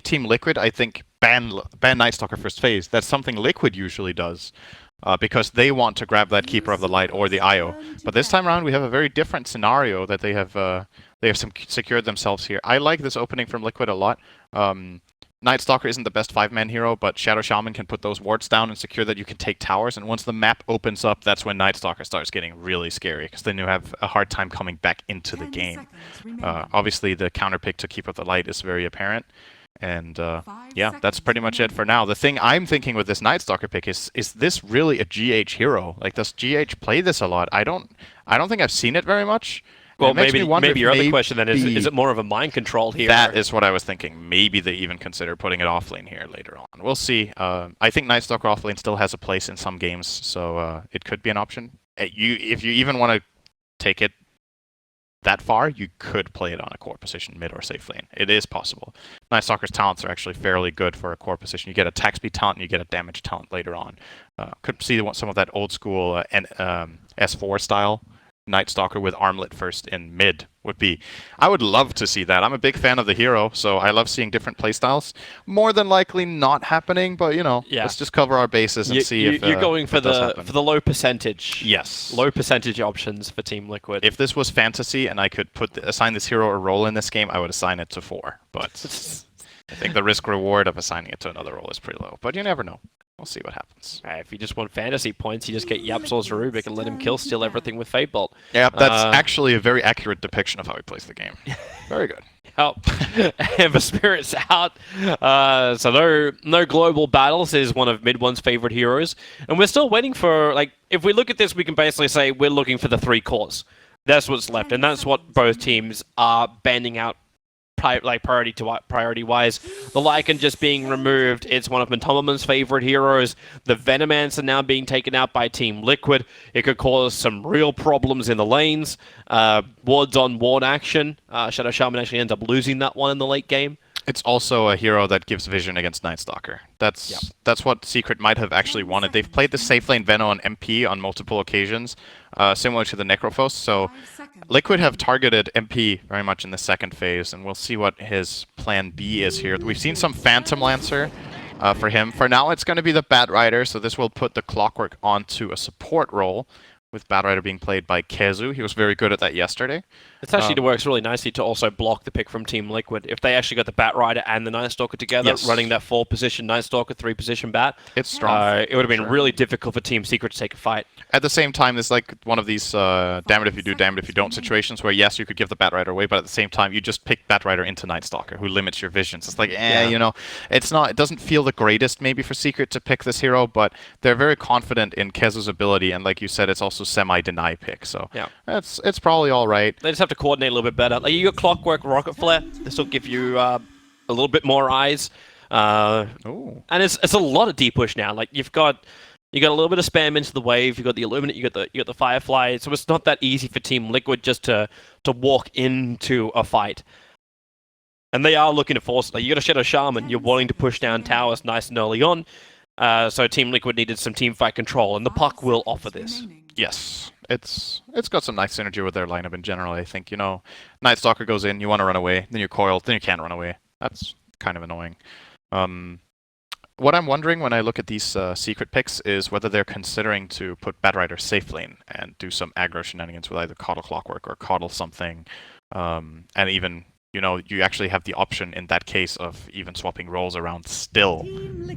Team Liquid, I think, ban Night Stalker first phase. That's something Liquid usually does. Because they want to grab that Keeper of the Light or the IO. But this time around, we have a very different scenario that they have secured themselves here. I like this opening from Liquid a lot. Night Stalker isn't the best 5-man hero, but Shadow Shaman can put those wards down and secure that you can take towers. And once the map opens up, that's when Night Stalker starts getting really scary, because then you have a hard time coming back into the game. Obviously, the counterpick to Keeper of the Light is very apparent. And yeah, that's pretty much it for now. The thing I'm thinking with this Night Stalker pick is this really a GH hero? Like, does GH play this a lot? I don't think I've seen it very much. Well, maybe your other question then is it more of a mind control here? That is what I was thinking. Maybe they even consider putting it offlane here later on. We'll see. I think Night Stalker offlane still has a place in some games, so it could be an option. If you even want to take it that far, you could play it on a core position, mid or safe lane. It is possible. Night Stalker's talents are actually fairly good for a core position. You get attack speed talent and you get a damage talent later on. Could see some of that old school S4 style Night Stalker with armlet first in mid would be. I would love to see that. I'm a big fan of the hero, so I love seeing different playstyles. More than likely not happening, but let's just cover our bases and see if you're going for the low percentage. Yes, low percentage options for Team Liquid. If this was fantasy and I could assign this hero a role in this game, I would assign it to 4. But I think the risk reward of assigning it to another role is pretty low. But you never know. We'll see what happens. If you just want fantasy points, you just get YapzOr's Rubik and let him kill steal everything with Fate Bolt. Yeah, that's actually a very accurate depiction of how he plays the game. Very good. And the Spirit's out. So no global battles is one of Mid One's favorite heroes. And we're still waiting for, if we look at this, we can basically say we're looking for the 3 cores. That's what's left, and that's what both teams are banding out priority-wise. The Lycan just being removed. It's one of Mentomaman's favorite heroes. The Venomants are now being taken out by Team Liquid. It could cause some real problems in the lanes. Wards on ward action. Shadow Shaman actually ends up losing that one in the late game. It's also a hero that gives vision against Night Stalker. That's what Secret might have actually wanted. They've played the safe lane Veno on MP on multiple occasions, similar to the Necrophos. So Liquid have targeted MP very much in the second phase, and we'll see what his plan B is here. We've seen some Phantom Lancer for him. For now, it's going to be the Bat Rider, so this will put the Clockwork onto a support role, with Bat Rider being played by KheZu. He was very good at that yesterday. It actually works really nicely to also block the pick from Team Liquid. If they actually got the Bat Rider and the Night Stalker together, running that 4-position Night Stalker, 3-position Bat, it's strong. It would have been really difficult for Team Secret to take a fight. At the same time, it's like one of these damn it if you do, damn it if you don't situations where, yes, you could give the Bat Rider away, but at the same time, you just pick Bat Rider into Night Stalker, who limits your visions. It's like, it doesn't feel the greatest maybe for Secret to pick this hero, but they're very confident in KheZu's ability, and like you said, it's also semi-deny pick, so it's probably all right. They just have to coordinate a little bit better. Like, you got Clockwork, Rocket Flare. This will give you a little bit more eyes. And it's a lot of deep push now. Like, you got a little bit of spam into the wave. You got the Illuminate. You got the Firefly. So it's not that easy for Team Liquid just to walk into a fight. And they are looking to force it. Like, you got a Shadow Shaman. You're wanting to push down towers nice and early on. So Team Liquid needed some team fight control, and the puck will offer this. Yes, it's got some nice synergy with their lineup in general. I think, Night Stalker goes in, you want to run away, then you're coiled, then you can't run away. That's kind of annoying. What I'm wondering when I look at these secret picks is whether they're considering to put Bat Rider safe lane and do some aggro shenanigans with either Coddle Clockwork or Coddle something, and even you actually have the option in that case of even swapping roles around, still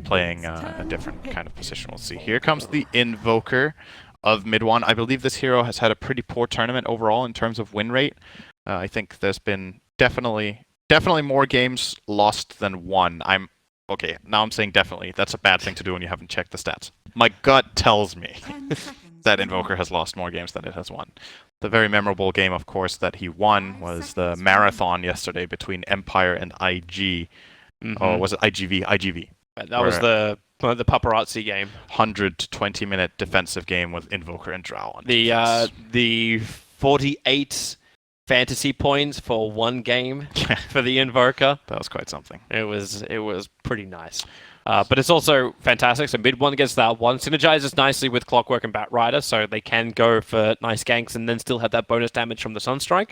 playing a different kind of position. We'll see. Here comes the Invoker of Mid One. I believe this hero has had a pretty poor tournament overall in terms of win rate. I think there's been definitely more games lost than won. Okay, now I'm saying definitely. That's a bad thing to do when you haven't checked the stats. My gut tells me that Invoker has lost more games than it has won. The very memorable game, of course, that he won was the marathon yesterday between Empire and IG. Or was it IGV? IGV. That was the paparazzi game. 120-minute defensive game with Invoker and Drow on the 48 fantasy points for one game for the Invoker. That was quite something. It was pretty nice. But it's also fantastic. So Mid One gets that one. Synergizes nicely with Clockwork and Bat Rider, so they can go for nice ganks and then still have that bonus damage from the Sunstrike.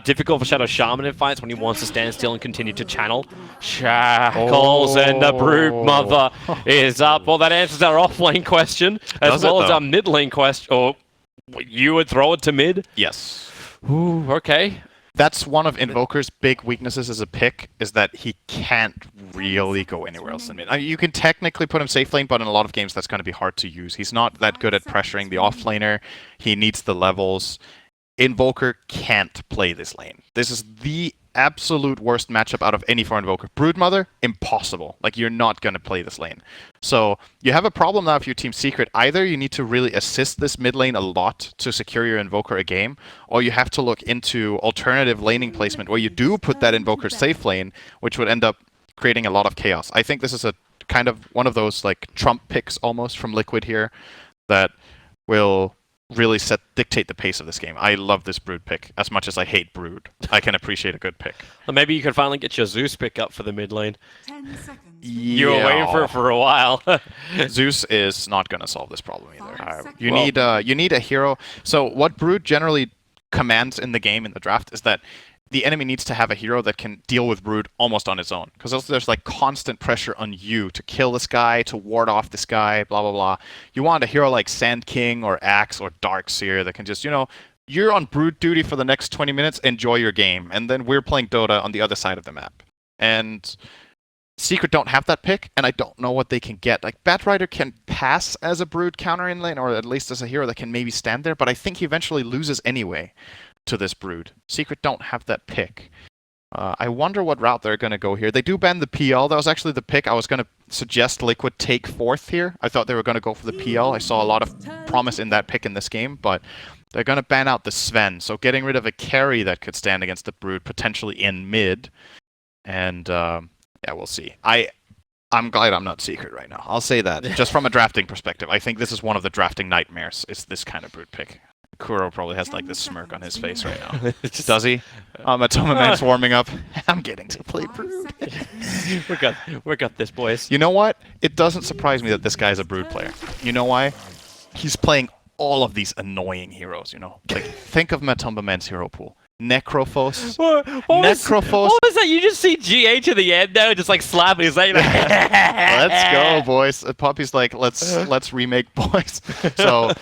Difficult for Shadow Shaman in fights when he wants to stand still and continue to channel. Shackles and the Brood Mother is up. Well, that answers our offlane question, as well as our mid lane question. Or you would throw it to mid? Yes. Ooh, okay. That's one of Invoker's big weaknesses as a pick, is that he can't really go anywhere else than mid. I mean, you can technically put him safe lane, but in a lot of games that's going to be hard to use. He's not that good at pressuring the offlaner. He needs the levels. Invoker can't play this lane. This is the absolute worst matchup out of any for Invoker. Broodmother, impossible. Like, you're not going to play this lane. So, you have a problem now if you're Team Secret. Either you need to really assist this mid lane a lot to secure your Invoker a game, or you have to look into alternative laning placement where you do put that Invoker safe lane, which would end up creating a lot of chaos. I think this is a kind of one of those, like, Trump picks almost from Liquid here that will really dictate the pace of this game. I love this Brood pick as much as I hate Brood. I can appreciate a good pick. Well, maybe you can finally get your Zeus pick up for the mid lane. 10 seconds. You were waiting for a while. Zeus is not going to solve this problem either. You need a hero. So what Brood generally commands in the game in the draft is that the enemy needs to have a hero that can deal with Brood almost on its own. Because there's like constant pressure on you to kill this guy, to ward off this guy, blah, blah, blah. You want a hero like Sand King or Axe or Darkseer that can just, you're on Brood duty for the next 20 minutes, enjoy your game. And then we're playing Dota on the other side of the map. And Secret don't have that pick, and I don't know what they can get. Like, Batrider can pass as a Brood counter in lane, or at least as a hero that can maybe stand there, but I think he eventually loses anyway to this Brood. Secret don't have that pick. I wonder what route they're going to go here. They do ban the PL. That was actually the pick I was going to suggest Liquid take fourth here. I thought they were going to go for the PL. I saw a lot of promise in that pick in this game, but they're going to ban out the Sven. So getting rid of a carry that could stand against the Brood, potentially in mid. And, yeah, we'll see. I'm glad I'm not Secret right now. I'll say that. Just from a drafting perspective. I think this is one of the drafting nightmares, is this kind of Brood pick. Kuro probably has like this smirk on his face right now. Does he? Matoma Man's warming up. I'm getting to play Brood. we got this, boys. You know what? It doesn't surprise me that this guy's a Brood player. You know why? He's playing all of these annoying heroes, Like, think of Matumba Man's hero pool. Necrophos. What was that? You just see GH at the end now, just like slapping his leg. Let's go, boys. Puppey's like, let's remake, boys. So,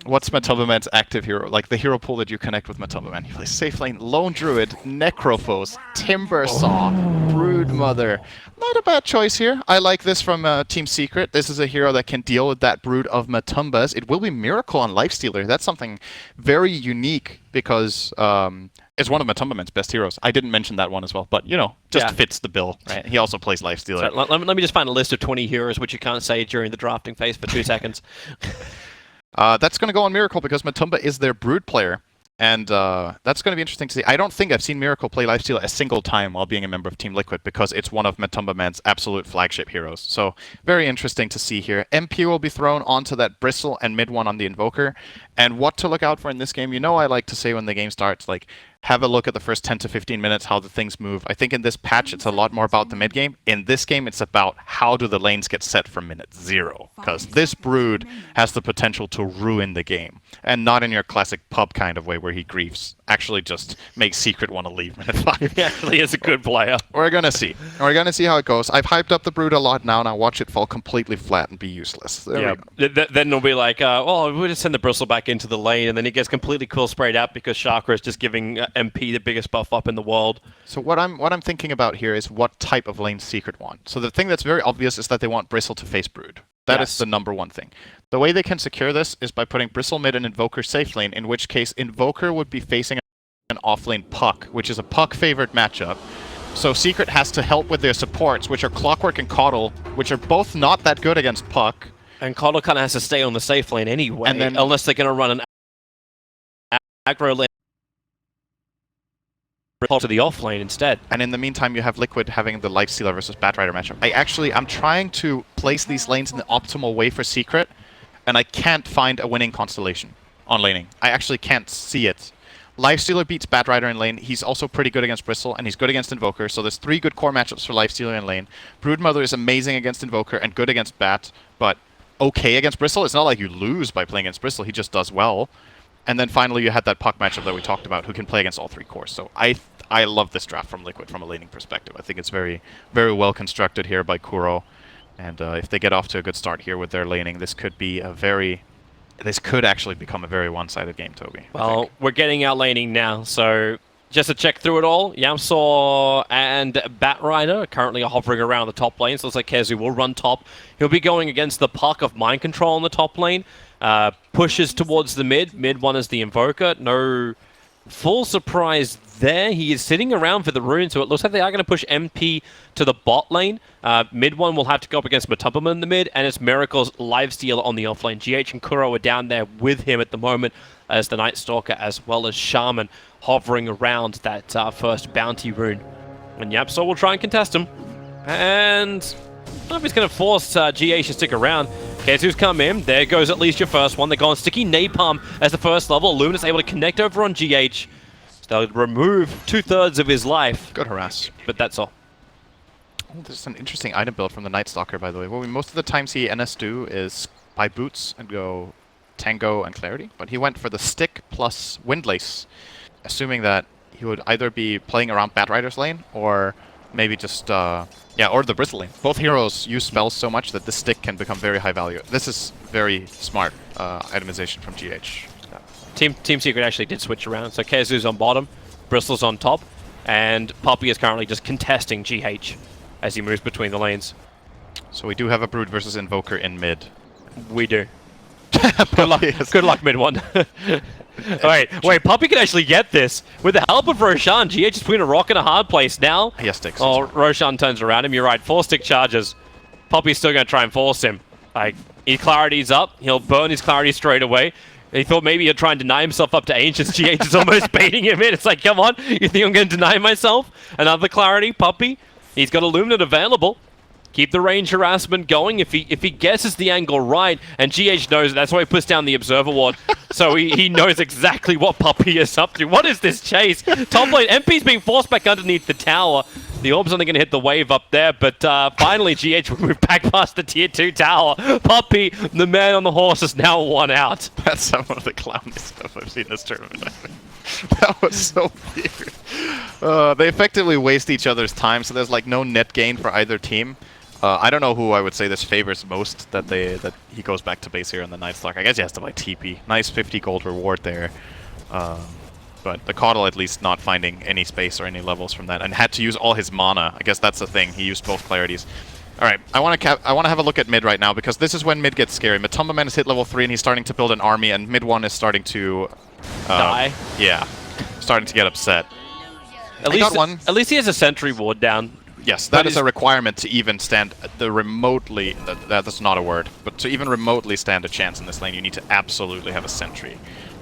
what's Matumba Man's active hero? Like the hero pool that you connect with Matumba Man. He plays safe lane, Lone Druid, Necrophos, Timbersaw, Broodmother. Not a bad choice here. I like this from Team Secret. This is a hero that can deal with that Brood of Matumbas. It will be Miracle on Lifestealer. That's something very unique because it's one of Matumba Man's best heroes. I didn't mention that one as well, but just fits the bill, right? He also plays Lifestealer. So, let me just find a list of 20 heroes which you can't say during the drafting phase for 2 seconds. That's going to go on Miracle because Matumba is their Brood player. And that's going to be interesting to see. I don't think I've seen Miracle play Lifestealer a single time while being a member of Team Liquid because it's one of Matumba Man's absolute flagship heroes. So very interesting to see here. MP will be thrown onto that Bristle and mid one on the Invoker. And what to look out for in this game, I like to say when the game starts, like, have a look at the first 10 to 15 minutes, how the things move. I think in this patch, it's a lot more about the mid game. In this game, it's about how do the lanes get set from minute 0. Because this Brood has the potential to ruin the game. And not in your classic pub kind of way where he grieves. Actually just makes Secret want to leave minute 5. He actually is a good player. We're going to see. We're going to see how it goes. I've hyped up the Brood a lot now. Now watch it fall completely flat and be useless. There we go. Then they'll be like, we'll just send the Bristle back into the lane. And then he gets completely cool sprayed out because Chakra is just giving MP the biggest buff up in the world. So what I'm thinking about here is what type of lane Secret want. So the thing that's very obvious is that they want Bristle to face Brood. That is the number one thing. The way they can secure this is by putting Bristle mid and Invoker safe lane, in which case Invoker would be facing an offlane Puck, which is a Puck-favored matchup. So Secret has to help with their supports, which are Clockwork and Coddle, which are both not that good against Puck. And Coddle kind of has to stay on the safe lane anyway, and then, unless they're going to run an aggro lane to the offlane instead. And in the meantime, you have Liquid having the Lifestealer versus Batrider matchup. I'm trying to place these lanes in the optimal way for Secret, and I can't find a winning constellation on laning. I actually can't see it. Lifestealer beats Batrider in lane. He's also pretty good against Bristle, and he's good against Invoker, so there's 3 good core matchups for Lifestealer in lane. Broodmother is amazing against Invoker and good against Bat, but okay against Bristle. It's not like you lose by playing against Bristle, he just does well. And then finally you had that puck matchup that we talked about, who can play against all 3 cores. So I love this draft from Liquid from a laning perspective. I think it's very, very well constructed here by Kuro. And if they get off to a good start here with their laning, this could be a very... This could actually become a very one-sided game, Toby. Well, we're getting our laning now, so just to check through it all, YapzOr and Batrider currently are hovering around the top lane, so looks like KheZu will run top. He'll be going against the puck of Mind Control on the top lane. Pushes towards the mid. Mid one is the Invoker. No full surprise there. He is sitting around for the rune, so it looks like they are going to push MP to the bot lane. Mid one will have to go up against Matubberman in the mid, and it's Miracle's lifesteal on the offlane. GH and Kuro are down there with him at the moment as the Night Stalker as well as Shaman hovering around that first bounty rune. And YapzOr will try and contest him. And I don't know if he's going to force GH to stick around. KheZu's come in. There goes at least your first one. They're going Sticky Napalm as the first level. Luminous able to connect over on GH. So they'll remove 2/3 of his life. Good harass. But that's all. Oh, this is an interesting item build from the Night Stalker, by the way. What we most of the time see NS do is buy boots and go Tango and Clarity. But he went for the stick plus Windlace, assuming that he would either be playing around Batrider's lane or maybe just... or the Bristle lane. Both heroes use spells so much that the stick can become very high value. This is very smart itemization from GH. Team Secret actually did switch around. So KheZu's on bottom, Bristle's on top, and Puppey is currently just contesting GH as he moves between the lanes. So we do have a Brood versus Invoker in mid. We do. Good luck mid one. Wait, Puppey can actually get this. With the help of Roshan, GH is between a rock and a hard place now. He has sticks. Oh, Roshan turns around him. You're right, 4 stick charges. Puppey's still going to try and force him. Like, his clarity's up. He'll burn his clarity straight away. He thought maybe he'd try and deny himself up to Ancients. GH is almost baiting him in. It's like, come on, you think I'm going to deny myself? Another clarity, Puppey. He's got Illuminate available. Keep the range harassment going. If he guesses the angle right, and GH knows it, that's why he puts down the Observer Ward. So he knows exactly what Puppey is up to. What is this chase? Top lane, MP's being forced back underneath the tower. The orb's only going to hit the wave up there, but finally GH will move back past the tier 2 tower. Puppey, the man on the horse, is now 1 out. That's some of the clowny stuff I've seen in this tournament. That was so weird. They effectively waste each other's time, so there's like no net gain for either team. I don't know who I would say this favors most, that he goes back to base here on the Night Stalker. I guess he has to buy TP. Nice 50 gold reward there. But the Caudal at least not finding any space or any levels from that, and had to use all his mana. I guess that's the thing. He used both clarities. All right, I want to have a look at mid right now, because this is when mid gets scary. Matumbaman has hit level 3 and he's starting to build an army, and mid 1 is starting to die. Yeah, starting to get upset. At least he has a sentry ward down. Yes, that is a requirement to even stand remotely. That's not a word, but to even remotely stand a chance in this lane, you need to absolutely have a sentry.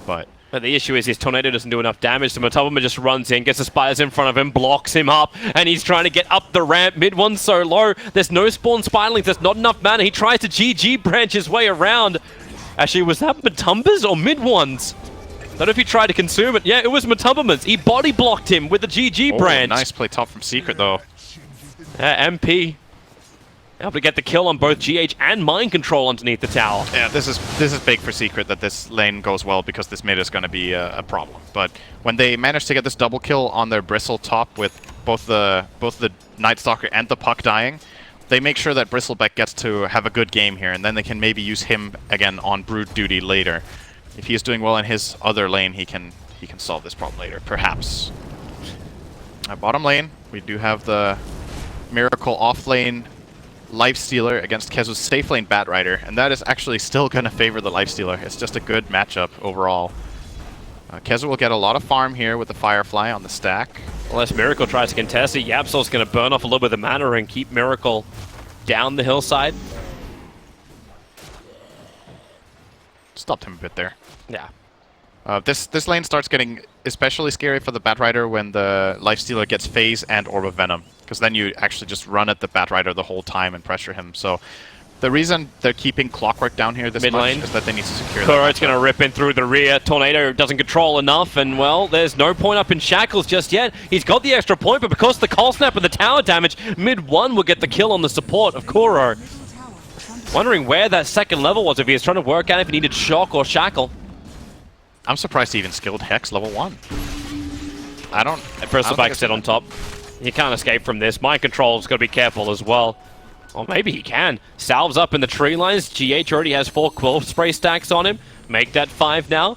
But the issue is his Tornado doesn't do enough damage, so Matubberman just runs in, gets the spiders in front of him, blocks him up, and he's trying to get up the ramp. Mid one's so low, there's no spawn spiderlings, there's not enough mana. He tries to GG branch his way around. Actually, was that Matumba's or mid one's? I don't know if he tried to consume it. Yeah, it was Matumbaman's. He body blocked him with the GG branch. Nice play top from Secret, though. MP able to get the kill on both GH and Mind Control underneath the tower. Yeah, this is big for Secret that this lane goes well, because this mid is going to be a problem. But when they manage to get this double kill on their Bristle top with both the Night Stalker and the puck dying, they make sure that Bristleback gets to have a good game here, and then they can maybe use him again on Brood duty later. If he is doing well in his other lane, he can solve this problem later, perhaps. Bottom lane, we do have the Miracle offlane Lifestealer against KheZu's safe lane Batrider, and that is actually still going to favor the Lifestealer. It's just a good matchup overall. KheZu will get a lot of farm here with the Firefly on the stack. Unless Miracle tries to contest it, YapzOr's going to burn off a little bit of the mana and keep Miracle down the hillside. Stopped him a bit there. Yeah. This lane starts getting especially scary for the Batrider when the Lifestealer gets Phase and Orb of Venom, because then you actually just run at the Batrider the whole time and pressure him. So the reason they're keeping Clockwork down here this much is that they need to secure that. Kuro's going to rip in through the rear. Tornado doesn't control enough, and well, there's no point up in Shackles just yet. He's got the extra point, but because of the Cold Snap and the tower damage, mid 1 will get the kill on the support of Kuro. Wondering where that second level was, if he was trying to work out if he needed Shock or Shackle. I'm surprised he even skilled Hex level 1. I don't... First the bike sit on top. You can't escape from this. Mind control's got to be careful as well. Or maybe he can. Salves up in the tree lines. GH already has 4 quill spray stacks on him. Make that 5 now.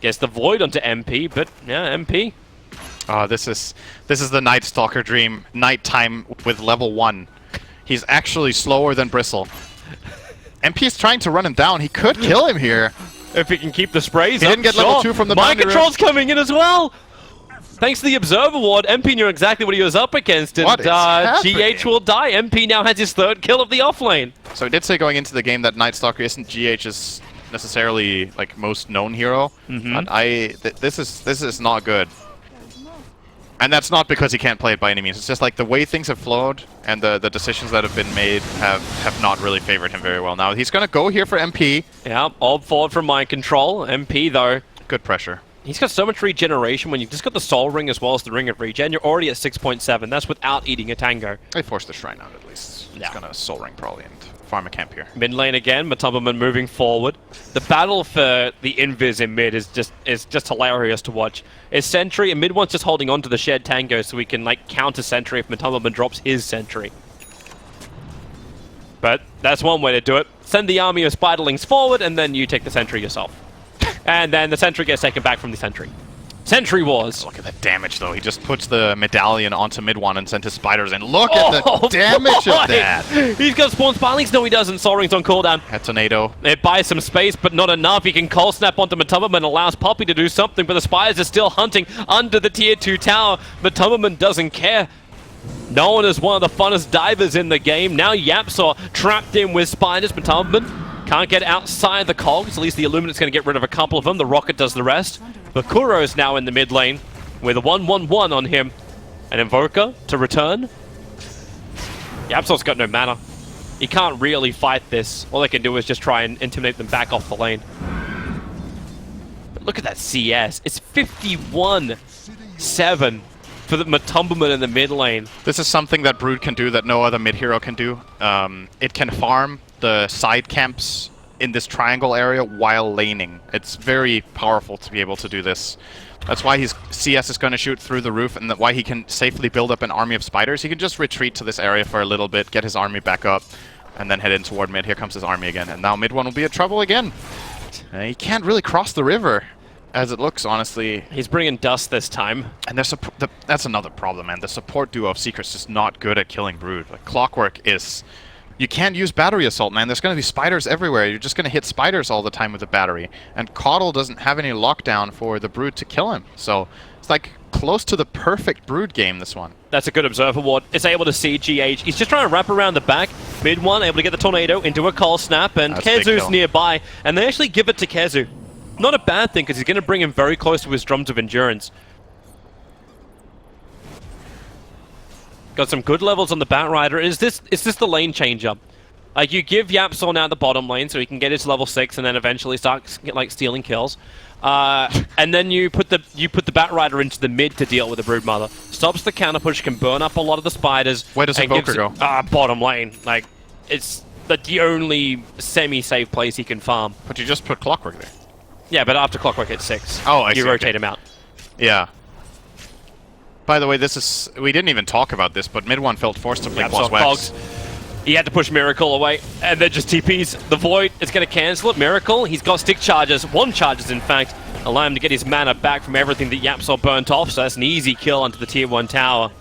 Gets the Void onto MP, but yeah, MP. Oh, this is the Night Stalker dream. Nighttime with level 1. He's actually slower than Bristle. MP's trying to run him down. He could kill him here. If he can keep the sprays He up, didn't get level 2 from the Mind boundary control's coming in as well! Thanks to the Observer Ward, MP knew exactly what he was up against, and What is happening? GH will die. MP now has his 3rd kill of the offlane. So I did say going into the game that Night Stalker isn't GH's necessarily like most known hero, but this is not good. And that's not because he can't play it by any means. It's just like the way things have flowed and the decisions that have been made have not really favored him very well. Now he's going to go here for MP. Yeah, all forward from Mind Control. MP, though, Good pressure. he's got so much regeneration. When you've just got the Soul Ring as well as the Ring of Regen, you're already at 6.7. That's without eating a Tango. They forced the Shrine out at least. Yeah. He's going to Soul Ring probably and farm a camp here. Mid lane again, Matumberman moving forward. The battle for the invis in mid is just hilarious to watch. Is Sentry, and mid one's just holding on to the shared Tango so we can like counter Sentry if Matumberman drops his Sentry. But that's one way to do it. Send the army of Spiderlings forward and then you take the Sentry yourself. And then the Sentry gets taken back from the Sentry. Sentry Wars. Look at that damage though. He just puts the medallion onto mid one and sent his spiders in. Look at the damage of that. He's got spawn Spiderlings. No, he doesn't. Soul Ring's on cooldown. A tornado. It buys some space, but not enough. He can cold snap onto Matumberman and allows Puppey to do something, but the spiders are still hunting under the tier 2 tower. Matumberman doesn't care. No one is one of the funnest divers in the game. Now YapzOr trapped in with spiders. Matumberman can't get outside the cogs. At least the Illuminate's going to get rid of a couple of them. The Rocket does the rest. But Kuro's now in the mid lane with a 1-1-1 on him. An Invoker to return. YapzOr's got no mana. He can't really fight this. All they can do is just try and intimidate them back off the lane. But look at that CS. It's 51-7 for the Matumberman in the mid lane. This is something that Brood can do that no other mid hero can do. It can farm the side camps in this triangle area while laning. It's very powerful to be able to do this. That's why his CS is going to shoot through the roof, and why he can safely build up an army of spiders. He can just retreat to this area for a little bit, get his army back up, and then head in toward mid. Here comes his army again, and now mid one will be in trouble again. He can't really cross the river, as it looks, honestly. He's bringing Dust this time. And that's another problem, man. The support duo of Secret's just not good at killing Brood. Like, Clockwork is... You can't use battery assault, man. There's going to be spiders everywhere. You're just going to hit spiders all the time with the battery. And Caudle doesn't have any lockdown for the Brood to kill him. So it's like close to the perfect Brood game, this one. That's a good Observer Ward. It's able to see GH. He's just trying to wrap around the back. Mid one, able to get the Tornado into a Cold Snap. And KheZu's nearby. And they actually give it to KheZu. Not a bad thing, because he's going to bring him very close to his Drums of Endurance. Got some good levels on the Batrider. Is this the lane changer? Like, you give YapzOr now the bottom lane so he can get his level 6 and then eventually start like stealing kills. And then you put the Batrider into the mid to deal with the Broodmother. Stops the counter push, can burn up a lot of the spiders. Where does Invoker go? Bottom lane. Like, it's the only semi-safe place he can farm. But you just put Clockwork there. Yeah, but after Clockwork hits 6, you rotate him out. Yeah. By the way, we didn't even talk about this, but mid one felt forced to play Quas. He had to push Miracle away, and then just TPs. The Void is going to cancel it. Miracle, he's got stick charges, 1 charges in fact, allow him to get his mana back from everything that YapzOr burnt off, so that's an easy kill onto the tier 1 tower.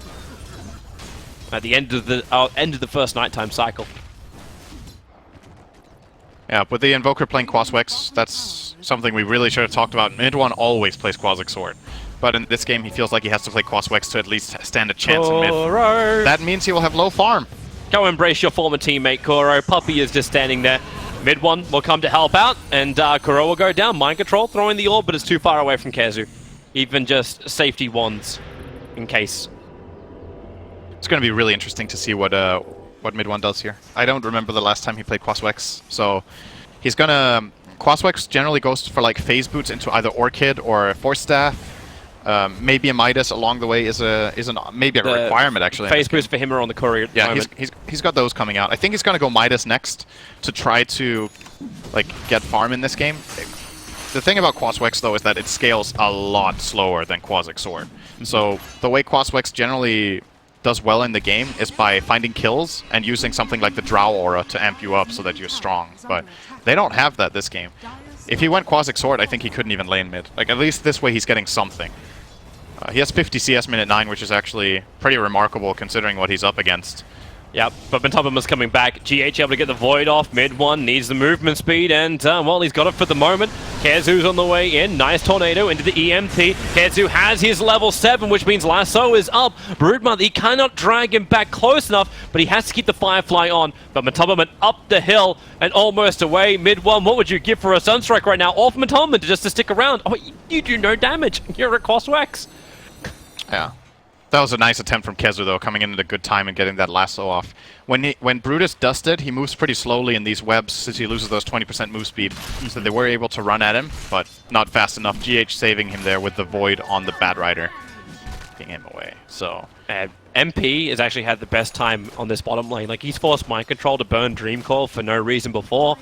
At the end of the first nighttime cycle. Yeah, with the Invoker playing Quaswex, that's something we really should have talked about. Mid one always plays Quaswex Sword. But in this game, he feels like he has to play Quaswex to at least stand a chance in mid. That means he will have low farm. Go embrace your former teammate, Kuro. Puppey is just standing there. Mid one will come to help out, and Kuro will go down. Mind control, throwing the orb, but it's too far away from KheZu. Even just safety wands, in case. It's going to be really interesting to see what mid one does here. I don't remember the last time he played Quaswex, so he's going to... Quaswex generally goes for like phase boots into either Orchid or Force Staff. Maybe a Midas along the way is maybe a requirement, actually. Phase boost for him are on the courier. Yeah, he's got those coming out. I think he's going to go Midas next to try to like get farm in this game. The thing about KheZu though is that it scales a lot slower than YapzOr. So the way KheZu generally does well in the game is by finding kills and using something like the Drow aura to amp you up so that you're strong. But they don't have that this game. If he went YapzOr, I think he couldn't even lane mid. Like, at least this way he's getting something. He has 50 CS minute 9, which is actually pretty remarkable considering what he's up against. Yep, but Puppey coming back. GH able to get the Void off. Mid one needs the movement speed, and well, he's got it for the moment. KheZu's on the way in. Nice tornado into the EMP. KheZu has his level 7, which means Lasso is up. Broodmother, he cannot drag him back close enough, but he has to keep the Firefly on. But Puppey up the hill and almost away. Mid one, what would you give for a Sunstrike right now? Or for Puppey just to stick around? Oh, you do no damage. You're at KheZu. Yeah. That was a nice attempt from KheZu though, coming in at a good time and getting that lasso off. When Brutus dusted, he moves pretty slowly in these webs since he loses those 20% move speed. So they were able to run at him, but not fast enough. GH saving him there with the Void on the Bad Rider, taking him away. So MP has actually had the best time on this bottom lane. Like, he's forced Mind Control to burn Dream Call for no reason before.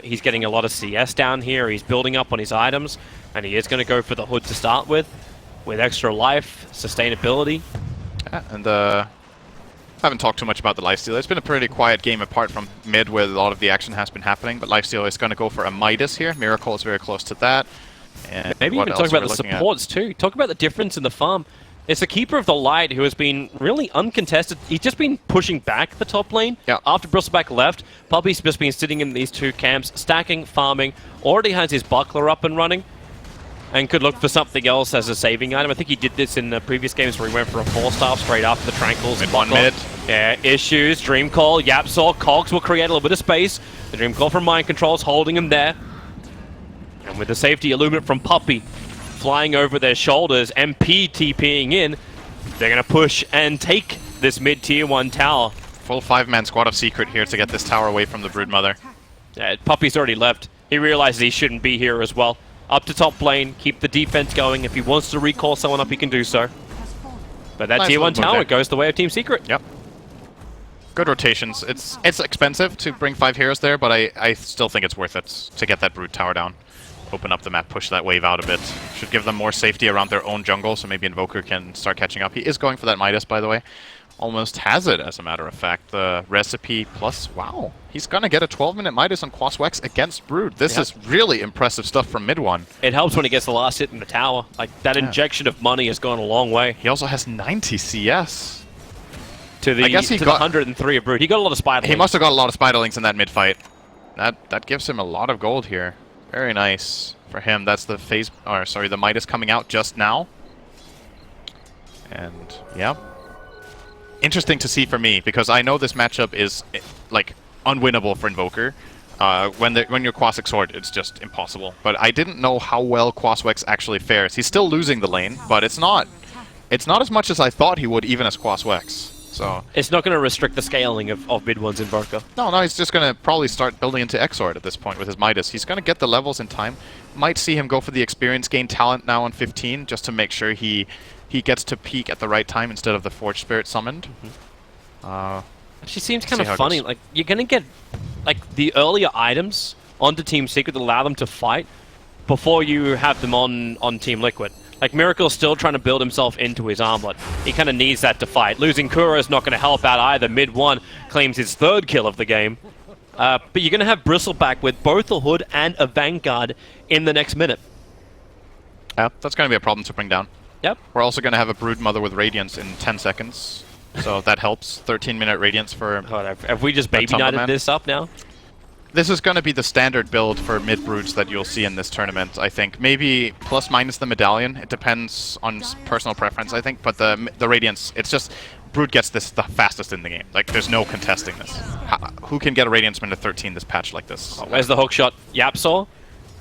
He's getting a lot of CS down here. He's building up on his items, and he is going to go for the Hood to start with extra life, sustainability. Yeah, and I haven't talked too much about the lifesteal. It's been a pretty quiet game apart from mid where a lot of the action has been happening, but lifesteal is going to go for a Midas here. Miracle is very close to that. And maybe even talk about the supports too. Talk about the difference in the farm. It's the Keeper of the Light who has been really uncontested. He's just been pushing back the top lane. Yeah. After Bristleback left, Puppey's just been sitting in these two camps, stacking, farming, already has his buckler up and running, and could look for something else as a saving item. I think he did this in the previous games where he went for a 4-star straight after the Tranquils. Mid. Yeah, issues, Dream Call, YapzOr, Cogs will create a little bit of space. The Dream Call from Mind Control is holding him there. And with the safety illuminate from Puppey flying over their shoulders, MP TPing in, they're going to push and take this mid-tier 1 tower. Full 5-man squad of Secret here to get this tower away from the Broodmother. Yeah, Puppey's already left. He realizes he shouldn't be here as well. Up to top lane, keep the defense going. If he wants to recall someone up, he can do so. But that Nice tier 1 little move tower there. goes the way of Team Secret. Yep. Good rotations. It's expensive to bring 5 heroes there, but I still think it's worth it to get that Brood tower down. Open up the map, push that wave out a bit. Should give them more safety around their own jungle, so maybe Invoker can start catching up. He is going for that Midas, by the way. Almost has it, as a matter of fact. The recipe plus, wow. He's going to get a 12-minute Midas on KheZu against Brood. This is really impressive stuff from mid one. It helps when he gets the last hit in the tower. Like, that injection of money has gone a long way. He also has 90 CS. To the, I guess he to got, the 103 of Brood. He got a lot of Spiderlings. He must have got a lot of Spiderlings in that mid-fight. That gives him a lot of gold here. Very nice for him. That's the phase, or sorry, the Midas coming out just now. And, yeah. Interesting to see for me, because I know this matchup is, like, unwinnable for Invoker. When you're KheZu, it's just impossible. But I didn't know how well KheZu actually fares. He's still losing the lane, but it's not as much as I thought he would, even as KheZu. So it's not going to restrict the scaling of mid one's Invoker. No, he's just going to probably start building into Exord at this point with his Midas. He's going to get the levels in time. Might see him go for the experience gain talent now on 15, just to make sure he gets to peak at the right time instead of the Forge Spirit summoned. She seems kind of funny. Like, you're going to get like the earlier items onto Team Secret that allow them to fight before you have them on Team Liquid. Like, Miracle's still trying to build himself into his armlet. He kind of needs that to fight. Losing Kura is not going to help out either. Mid one claims his 3rd kill of the game. But you're going to have Bristleback with both a Hood and a Vanguard in the next minute. Yeah, that's going to be a problem to bring down. Yep. We're also going to have a Broodmother with Radiance in 10 seconds. So that helps. 13-minute Radiance for... Have we just baby-nighted this up now? This is going to be the standard build for mid-broods that you'll see in this tournament, I think. Maybe plus-minus the Medallion. It depends on personal preference, I think. But the Radiance, it's just... Brood gets this the fastest in the game. Like, there's no contesting this. Who can get a Radiance minute 13 this patch like this? Oh, where's the hook shot? YapzOr?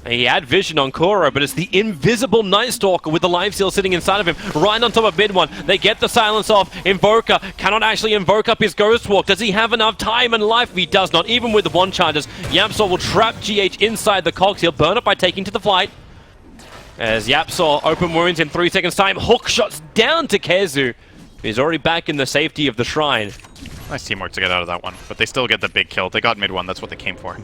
He had vision on Kuro, but it's the invisible Night Stalker with the lifesteal sitting inside of him, right on top of mid one. They get the silence off. Invoker cannot actually invoke up his Ghost Walk. Does he have enough time and life? He does not. Even with the one charges, YapzOr will trap GH inside the cogs. He'll burn it by taking to the flight. As YapzOr open wounds in 3 seconds time, hook shots down to KheZu. He's already back in the safety of the shrine. Nice teamwork to get out of that one, but they still get the big kill. They got mid one, that's what they came for.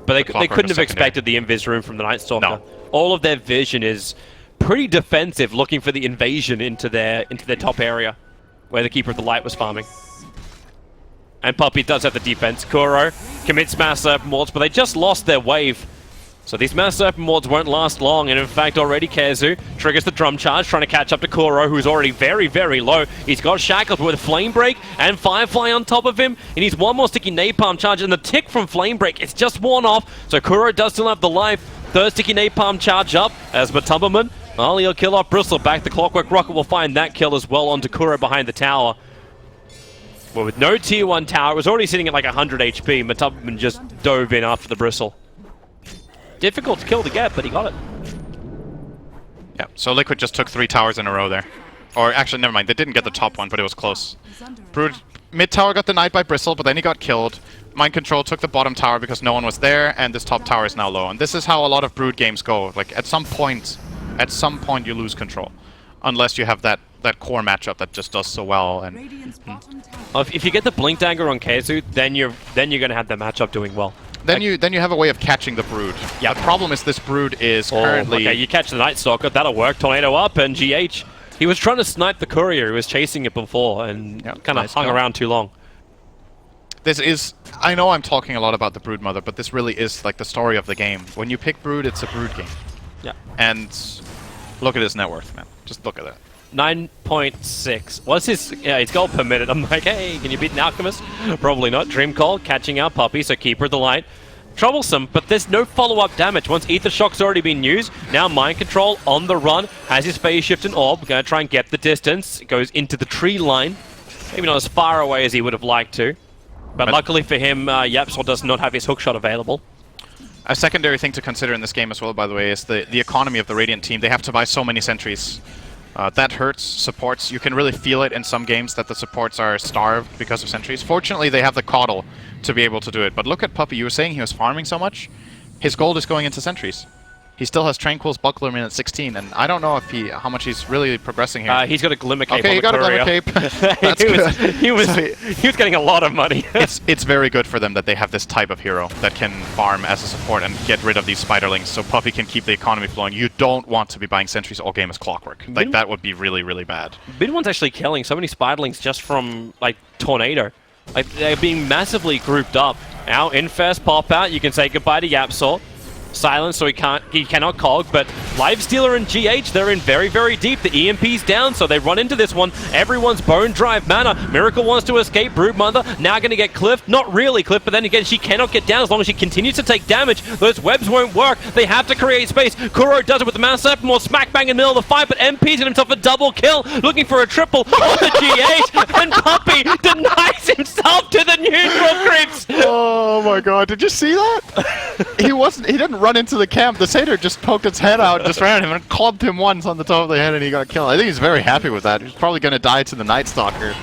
But they Clockwork couldn't was have secondary. expected the invis room from the Night Stalker. No. All of their vision is pretty defensive, looking for the invasion into their top area, where the Keeper of the Light was farming. And Puppey does have the defense. Kuro commits Mass Serpent Wards, but they just lost their wave. So these Mass Serpent Wards won't last long, and in fact already KheZu triggers the drum charge, trying to catch up to Kuro, who's already very, very low. He's got shackled with Flame Break and Firefly on top of him. He needs one more sticky Napalm charge, and the tick from Flame Break, it's just worn off. So Kuro does still have the life. Third sticky Napalm charge up as Matumberman. Well, he'll kill off Bristle. Back the Clockwork Rocket will find that kill as well onto Kuro behind the tower. Well, with no tier 1 tower, it was already sitting at like 100 HP. Matumberman just dove in after the Bristle. Difficult to kill to get, but he got it. Yeah, so Liquid just took 3 towers in a row there. Or actually, never mind, they didn't get the top one, but it was close. Brood mid tower got denied by Bristle, but then he got killed. Mind Control took the bottom tower because no one was there, and this top tower is now low. And this is how a lot of Brood games go. Like, at some point you lose control. Unless you have that core matchup that just does so well. And if you get the Blink Dagger on KheZu, then you're going to have the matchup doing well. Then you have a way of catching the Brood. Yeah. The problem is this Brood is currently... Okay, you catch the Night Stalker, that'll work. Tornado up, and GH. He was trying to snipe the Courier, he was chasing it before, and kind of hung around too long. This is... I know I'm talking a lot about the Brood Mother, but this really is like the story of the game. When you pick Brood, it's a Brood game. Yeah. And look at his net worth, man. Just look at it. 9.6. What's his gold per minute? I'm like, hey, can you beat an Alchemist? Probably not. Dream Call, catching out Puppey, so Keeper of the Light. Troublesome, but there's no follow-up damage. Once Ether Shock's already been used, now Mind Control on the run, has his Phase Shift and Orb, going to try and get the distance. It goes into the tree line. Maybe not as far away as he would have liked to. But luckily for him, YapzOr does not have his hookshot available. A secondary thing to consider in this game as well, by the way, is the economy of the Radiant team. They have to buy so many sentries. That hurts supports. You can really feel it in some games that the supports are starved because of sentries. Fortunately, they have the Coddle to be able to do it. But look at Puppey. You were saying he was farming so much. His gold is going into sentries. He still has Tranquil's Buckler at 16, and I don't know if how much he's really progressing here. He's got a Glimmer Cape. Okay, on he got Courier. a Glimmer Cape. That's good. He was getting a lot of money. It's very good for them that they have this type of hero that can farm as a support and get rid of these spiderlings, so Puppey can keep the economy flowing. You don't want to be buying sentries all game as Clockwork. Like, that would be really, really bad. Bidwin's actually killing so many spiderlings just from, like, Tornado. Like, they're being massively grouped up. Now, in first pop out, you can say goodbye to YapzOr. Silence, so he cannot cog, but Lifestealer and GH, they're in very, very deep. The EMP's down, so they run into this one. Everyone's Bone Drive mana. Miracle wants to escape. Broodmother now going to get cliffed. Not really cliffed, but then again, she cannot get down as long as she continues to take damage. Those webs won't work. They have to create space. Kuro does it with the Mass Serpent, more smack bang in the middle of the fight, but MP's got himself a double kill, looking for a triple on the GH, and Puppey denies himself to the neutral creeps. Oh my god, did you see that? He didn't run into the camp. The Satyr just poked its head out, just ran at him and clubbed him once on the top of the head, and he got killed. I think he's very happy with that. He's probably going to die to the Night Stalker.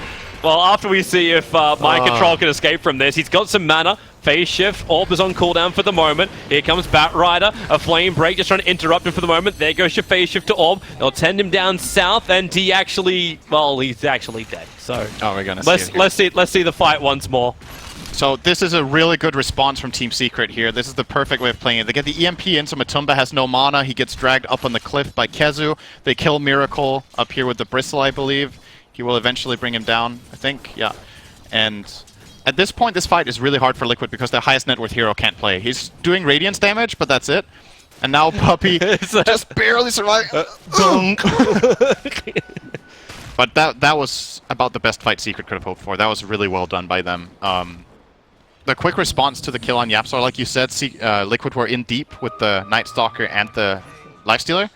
Well, after we see if Mind Control can escape from this, he's got some mana. Phase Shift, Orb is on cooldown for the moment. Here comes Batrider, a Flame Break, just trying to interrupt him for the moment. There goes your Phase Shift to Orb. They'll tend him down south, and he actually, well, he's actually dead. So we're gonna let's see the fight once more. So this is a really good response from Team Secret here. This is the perfect way of playing it. They get the EMP in, so Matumba has no mana. He gets dragged up on the cliff by KheZu. They kill Miracle up here with the Bristle, I believe. He will eventually bring him down, I think. Yeah. And at this point, this fight is really hard for Liquid because their highest net worth hero can't play. He's doing Radiance damage, but that's it. And now Puppey just barely surviving. But that was about the best fight Secret could have hoped for. That was really well done by them. The quick response to the kill on YapzOr, like you said, Liquid were in deep with the Night Stalker and the Lifestealer,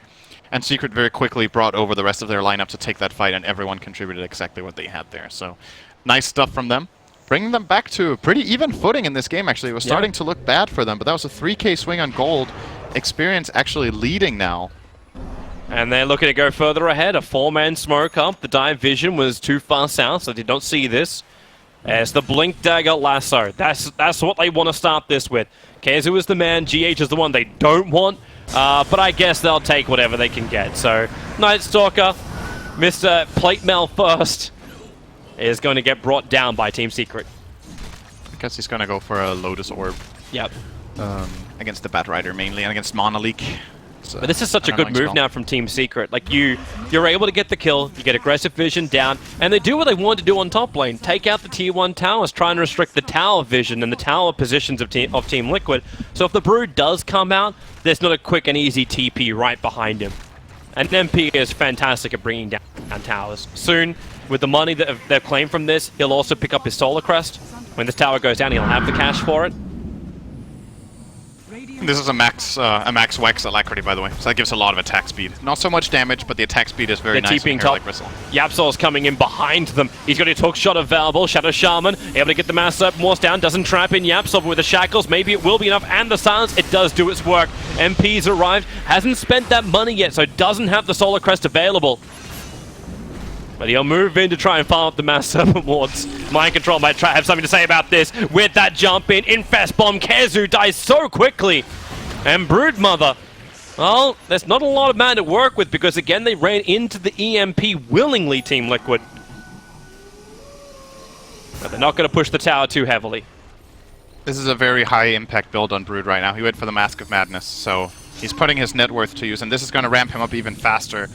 and Secret very quickly brought over the rest of their lineup to take that fight, and everyone contributed exactly what they had there. So, nice stuff from them. Bringing them back to a pretty even footing in this game, actually. It was starting to look bad for them, but that was a 3k swing on gold. Experience actually leading now. And they're looking to go further ahead. A 4-man smoke up. The dive vision was too far south, so they did not see this. As the Blink Dagger Lasso. That's what they want to start this with. KheZu is the man, GH is the one they don't want, but I guess they'll take whatever they can get. So, Night Stalker, Mr. Plate Mail first, is going to get brought down by Team Secret. I guess he's going to go for a Lotus Orb. Yep. against the Batrider mainly, and against Monolink. So, but this is such a good move now from Team Secret. Like you're able to get the kill, you get aggressive vision down, and they do what they want to do on top lane. Take out the tier 1 towers, trying to restrict the tower vision and the tower positions of Team Liquid. So if the Brood does come out, there's not a quick and easy TP right behind him. And MP is fantastic at bringing down towers. Soon, with the money that they've claimed from this, he'll also pick up his Solar Crest. When this tower goes down, he'll have the cash for it. This is a max Wex Alacrity, by the way, so that gives a lot of attack speed. Not so much damage, but the attack speed is very nice. TPing top. Like YapzOr's coming in behind them. He's got a hook shot available. Shadow Shaman able to get the Mass Serpent Morse down. Doesn't trap in YapzOr with the shackles. Maybe it will be enough. And the silence, it does do its work. MP's arrived. Hasn't spent that money yet, so doesn't have the Solar Crest available. But he'll move in to try and follow up the Mass Serpent Wards. Mind Control might have something to say about this. With that jump in, Infest Bomb, KheZu dies so quickly. And Broodmother, well, there's not a lot of man to work with because, again, they ran into the EMP willingly, Team Liquid. But they're not going to push the tower too heavily. This is a very high impact build on Brood right now. He went for the Mask of Madness, so he's putting his net worth to use, and this is going to ramp him up even faster.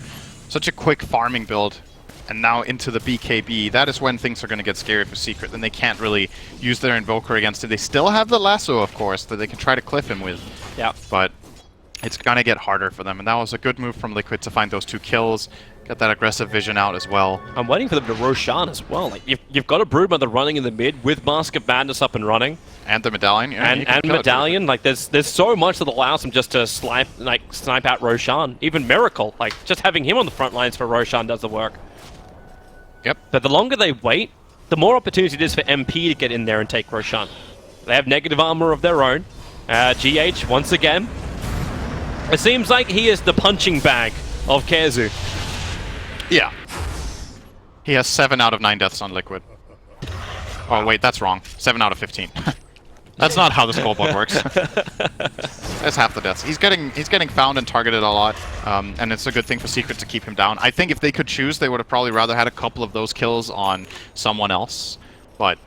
Such a quick farming build. And now into the BKB, that is when things are going to get scary for Secret. Then they can't really use their Invoker against it. They still have the Lasso, of course, that they can try to cliff him with. Yeah. But it's going to get harder for them. And that was a good move from Liquid to find those 2 kills. Get that aggressive vision out as well. I'm waiting for them to Roshan as well. Like you've got a Broodmother running in the mid with Mask of Madness up and running. And the Medallion. Yeah, and Medallion. Like there's so much that allows them just to snipe out Roshan. Even Miracle. Like just having him on the front lines for Roshan does the work. Yep. But the longer they wait, the more opportunity it is for MP to get in there and take Roshan. They have negative armor of their own. GH, once again. It seems like he is the punching bag of KheZu. Yeah. He has 7 out of 9 deaths on Liquid. Oh, wait, that's wrong. 7 out of 15. That's not how the scoreboard works. That's half the deaths. He's getting found and targeted a lot, and it's a good thing for Secret to keep him down. I think if they could choose, they would have probably rather had a couple of those kills on someone else, but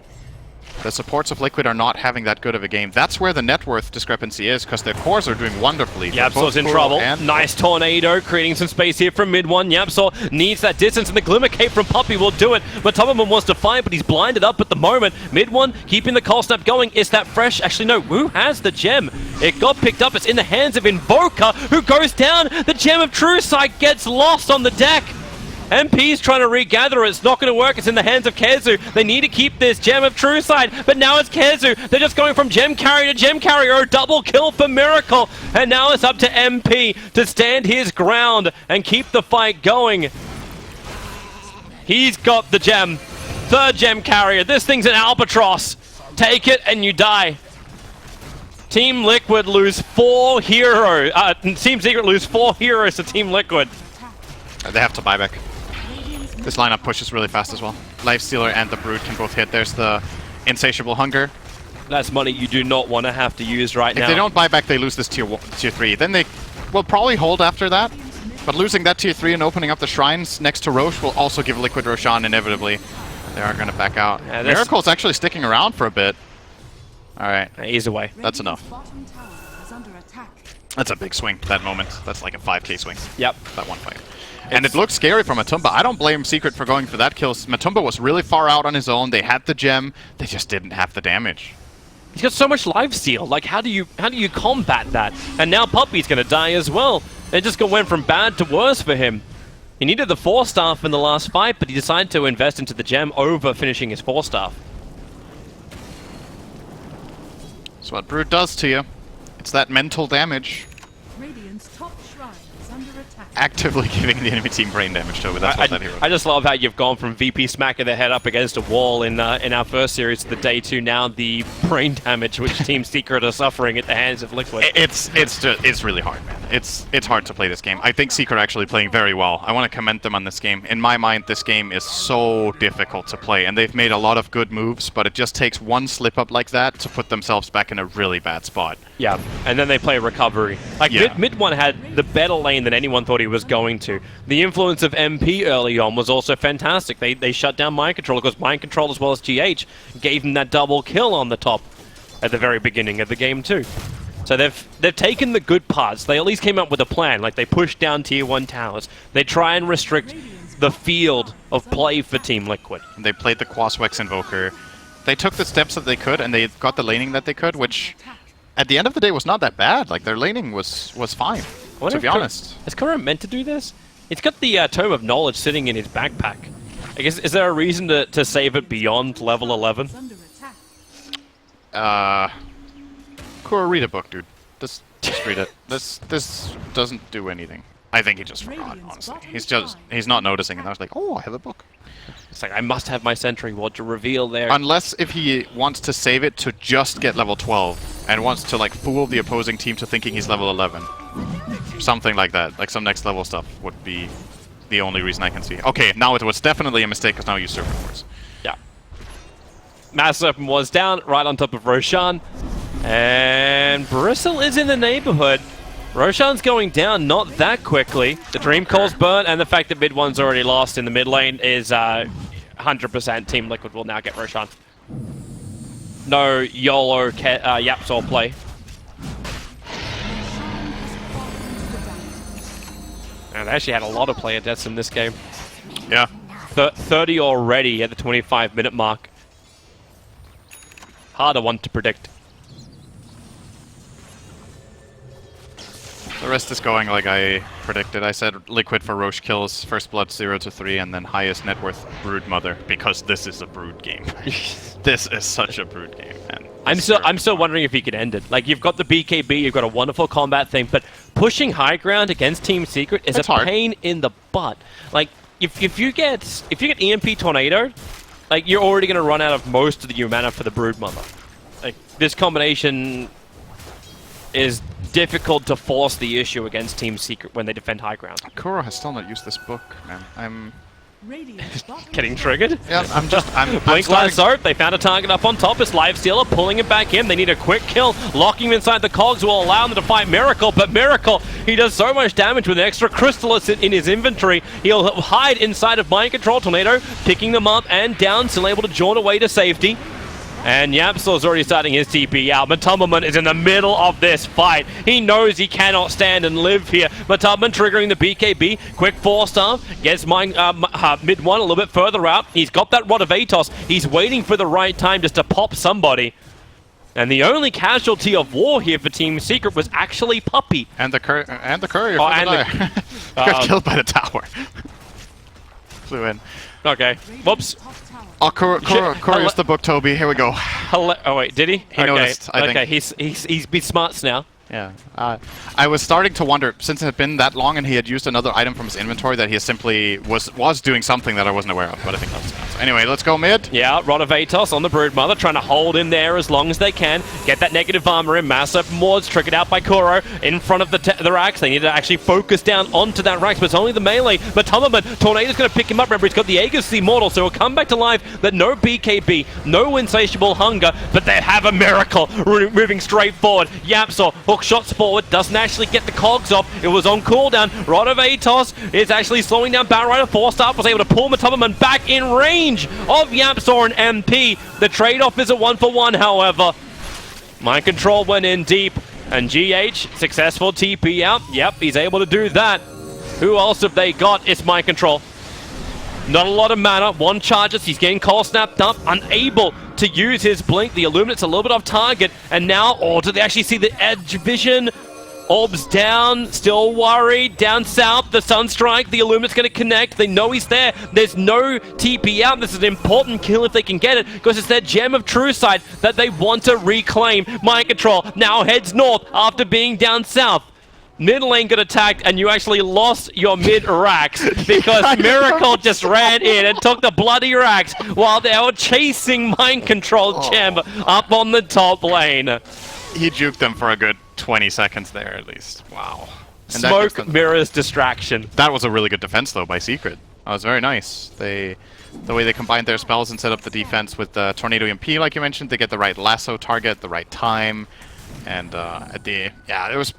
the supports of Liquid are not having that good of a game. That's where the net worth discrepancy is, because their cores are doing wonderfully. YapzOr's in trouble. Nice tornado, creating some space here from mid one. YapzOr needs that distance, and the Glimmer Cape from Puppey will do it. But top of him wants to fight, but he's blinded up at the moment. Mid one, keeping the cold snap going. Is that fresh? Actually, no. Wu has the gem. It got picked up. It's in the hands of Invoker, who goes down. The gem of True Sight gets lost on the deck. MP's trying to regather it. It's not going to work. It's in the hands of KheZu. They need to keep this Gem of True Sight, but now it's KheZu. They're just going from Gem Carrier to Gem Carrier. A double kill for Miracle. And now it's up to MP to stand his ground and keep the fight going. He's got the gem. 3rd Gem Carrier. This thing's an albatross. Take it and you die. Team Liquid lose 4 heroes. Team Secret lose 4 heroes to Team Liquid. They have to buy back. This lineup pushes really fast as well. Lifestealer and the Brood can both hit. There's the Insatiable Hunger. That's money you do not want to have to use right now. If they don't buy back, they lose this tier 3. Then they will probably hold after that. But losing that tier 3 and opening up the shrines next to Roche will also give Liquid Roshan inevitably. They are going to back out. Yeah, Miracle's actually sticking around for a bit. Alright. He's away. That's enough. That's a big swing, that moment. That's like a 5k swing. Yep. That one fight. And it looks scary for Matumba. I don't blame Secret for going for that kill. Matumba was really far out on his own. They had the gem. They just didn't have the damage. He's got so much lifesteal. Like, how do you combat that? And now Puppey's going to die as well. It just went from bad to worse for him. He needed the 4-staff in the last fight, but he decided to invest into the gem over finishing his 4-staff. That's what Brood does to you. It's that mental damage. Actively giving the enemy team brain damage to it. That's what that hero. I just love how you've gone from VP smacking their head up against a wall in our first series to the day 2. Now the brain damage which Team Secret are suffering at the hands of Liquid. It's really hard, man. It's hard to play this game. I think Secret are actually playing very well. I want to commend them on this game. In my mind, this game is so difficult to play, and they've made a lot of good moves, but it just takes one slip up like that to put themselves back in a really bad spot. Yeah, and then they play recovery. Like mid one had the better lane than anyone thought he was going to. The influence of MP early on was also fantastic. They shut down Mind Control, because Mind Control as well as GH gave him that double kill on the top at the very beginning of the game too. So they've taken the good parts. They at least came up with a plan. Like, they pushed down tier 1 towers. They try and restrict the field of play for Team Liquid. They played the Quaswex Invoker. They took the steps that they could, and they got the laning that they could, which at the end of the day was not that bad. Like, their laning was fine, to be honest. Is Kuro meant to do this? He's got the Tome of Knowledge sitting in his backpack. I guess, is there a reason to save it beyond level 11? Kuro, read a book, dude. Just read it. This doesn't do anything. I think he just forgot, honestly. He's not noticing, and I was like, oh, I have a book. It's like, I must have my sentry ward to reveal there. Unless if he wants to save it to just get level 12, and wants to, like, fool the opposing team to thinking he's level 11. Something like that. Like, some next level stuff would be the only reason I can see. Okay, now it was definitely a mistake, because now you Serpent Wars. Yeah. Mass Serpent was down, right on top of Roshan. And Bristle is in the neighborhood. Roshan's going down not that quickly. The Dream Core's burnt, and the fact that mid one's already lost in the mid lane is 100% Team Liquid will now get Roshan. No YOLO YapzOr play. And they actually had a lot of player deaths in this game. Yeah. 30 already at the 25-minute mark. Harder one to predict. The rest is going like I predicted. I said Liquid for Roche kills, first blood 0-3, and then highest net worth Brood Mother, because this is a Brood game. This is such a Brood game, man. I'm still wondering if he could end it. Like, you've got the BKB, you've got a wonderful combat thing, but pushing high ground against Team Secret is a pain in the butt. Like, if you get EMP Tornado, like, you're already going to run out of most of the mana for the Brood Mother. Like, this combination is difficult to force the issue against Team Secret when they defend high ground. Kuro has still not used this book, man. I'm getting triggered. Yeah, I'm Blink Last Soap, they found a target up on top. It's Live Stealer pulling him back in. They need a quick kill. Locking him inside the cogs will allow them to fight Miracle, but Miracle, he does so much damage with an extra Crystallis in his inventory. He'll hide inside of Mind Control Tornado, picking them up and down, still able to jaunt away to safety. And YapzOr's already starting his TP out. Matumbaman is in the middle of this fight. He knows he cannot stand and live here. Matumbaman triggering the BKB. Quick 4-star. Gets mid one a little bit further out. He's got that Rod of Atos. He's waiting for the right time just to pop somebody. And the only casualty of war here for Team Secret was actually Puppey. And the courier got killed by the tower. Flew in. Okay. Whoops. Oh, Courier's the book, Toby. Here we go. Oh, wait, did he? He noticed, I think. Okay, he's been smarts now. Yeah. I was starting to wonder, since it had been that long and he had used another item from his inventory, that he simply was doing something that I wasn't aware of, but I think that's fine. So anyway, let's go mid. Yeah, Rod of Atos on the Brood Mother, trying to hold in there as long as they can. Get that negative armor in. Mass Open Wards triggered out by Kuro in front of the Rax. They need to actually focus down onto that Rax, but it's only the melee. But Tumberman, Tornado's going to pick him up. Remember, he's got the Aegis Immortal, so he'll come back to life. But no BKB, no insatiable hunger, but they have a Miracle moving straight forward. YapzOr, hook shots forward, doesn't actually get the cogs off. It was on cooldown. Rod of Atos is actually slowing down Battle Rider. 4-star was able to pull Matumbaman back in range of YapzOr and MP. The trade-off is a 1-for-1, however. Mind Control went in deep, and GH, successful TP out. Yep, he's able to do that. Who else have they got? It's Mind Control. Not a lot of mana. One charges. He's getting cold snapped up. Unable to use his blink. The Illuminate's a little bit off target. And now, oh, do they actually see the edge vision? Orbs down, still worried. Down south, the Sunstrike, the Illuminate's going to connect. They know he's there. There's no TP out. This is an important kill if they can get it, because it's their Gem of True Sight that they want to reclaim. Mind Control now heads north after being down south. Mid lane got attacked, and you actually lost your mid Rax because Miracle just ran in and took the bloody Rax while they were chasing Mind Control Gem up on the top lane. He juked them for a good 20 seconds there, at least. Wow. And Smoke mirrors distraction. That was a really good defense, though, by Secret. That was very nice. The way they combined their spells and set up the defense with the Tornado EMP, like you mentioned, they get the right lasso target, the right time, and it was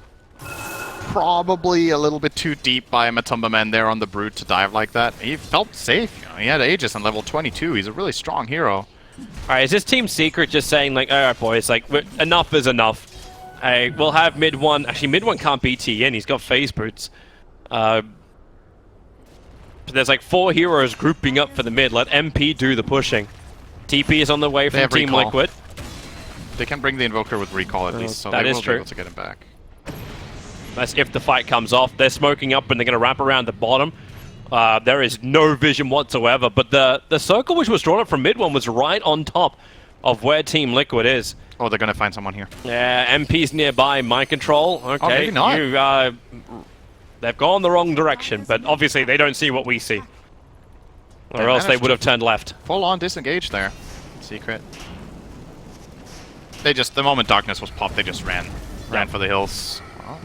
probably a little bit too deep by Matumbaman there on the Brood to dive like that. He felt safe. You know, he had Aegis on level 22. He's a really strong hero. Alright, is this Team Secret just saying, like, alright boys, like, enough is enough? We'll have mid one. Actually, mid one can't beat TN. He's got phase boots. There's like 4 heroes grouping up for the mid. Let MP do the pushing. TP is on the way from Team recall. Liquid. They can bring the Invoker with recall at least, so that they is will true. be able to get him back. That's if the fight comes off. They're smoking up and they're going to wrap around the bottom. There is no vision whatsoever, but the circle which was drawn up from mid one was right on top of where Team Liquid is. Oh, they're going to find someone here. Yeah, MP's nearby. Mind control. Okay, maybe not. They've gone the wrong direction, but obviously they don't see what we see. Or else they would have turned left. Full on disengage there. Secret. They just, the moment darkness was popped, they just ran for the hills. Well,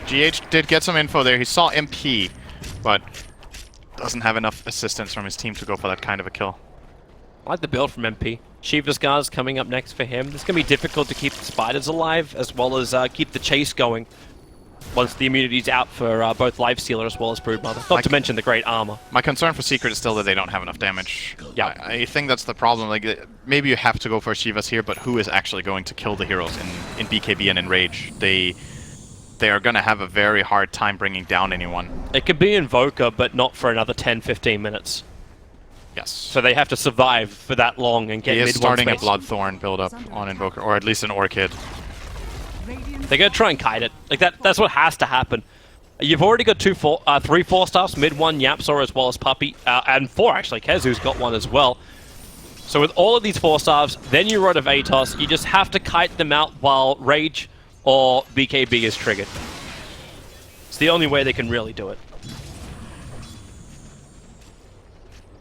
GH did get some info there. He saw MP, but doesn't have enough assistance from his team to go for that kind of a kill. I like the build from MP. Shiva's Guard's coming up next for him. It's going to be difficult to keep the spiders alive, as well as keep the chase going once the immunity's out for both Lifestealer as well as Broodmother. Not to mention the great armor. My concern for Secret is still that they don't have enough damage. Yeah. I think that's the problem. Like, maybe you have to go for Shivas here, but who is actually going to kill the heroes in BKB and in Rage? They are going to have a very hard time bringing down anyone. It could be Invoker, but not for another 10-15 minutes. Yes. So they have to survive for that long and get he is mid starting a space. Bloodthorn build-up on Invoker, or at least an Orchid. They're going to try and kite it. Like that's what has to happen. You've already got 3 4-stars, mid 1 YapzOr as well as Puppey, and 4 actually. KheZu's got 1 as well. So with all of these 4-stars, then you run of Atos, you just have to kite them out while Rage or BKB is triggered. It's the only way they can really do it.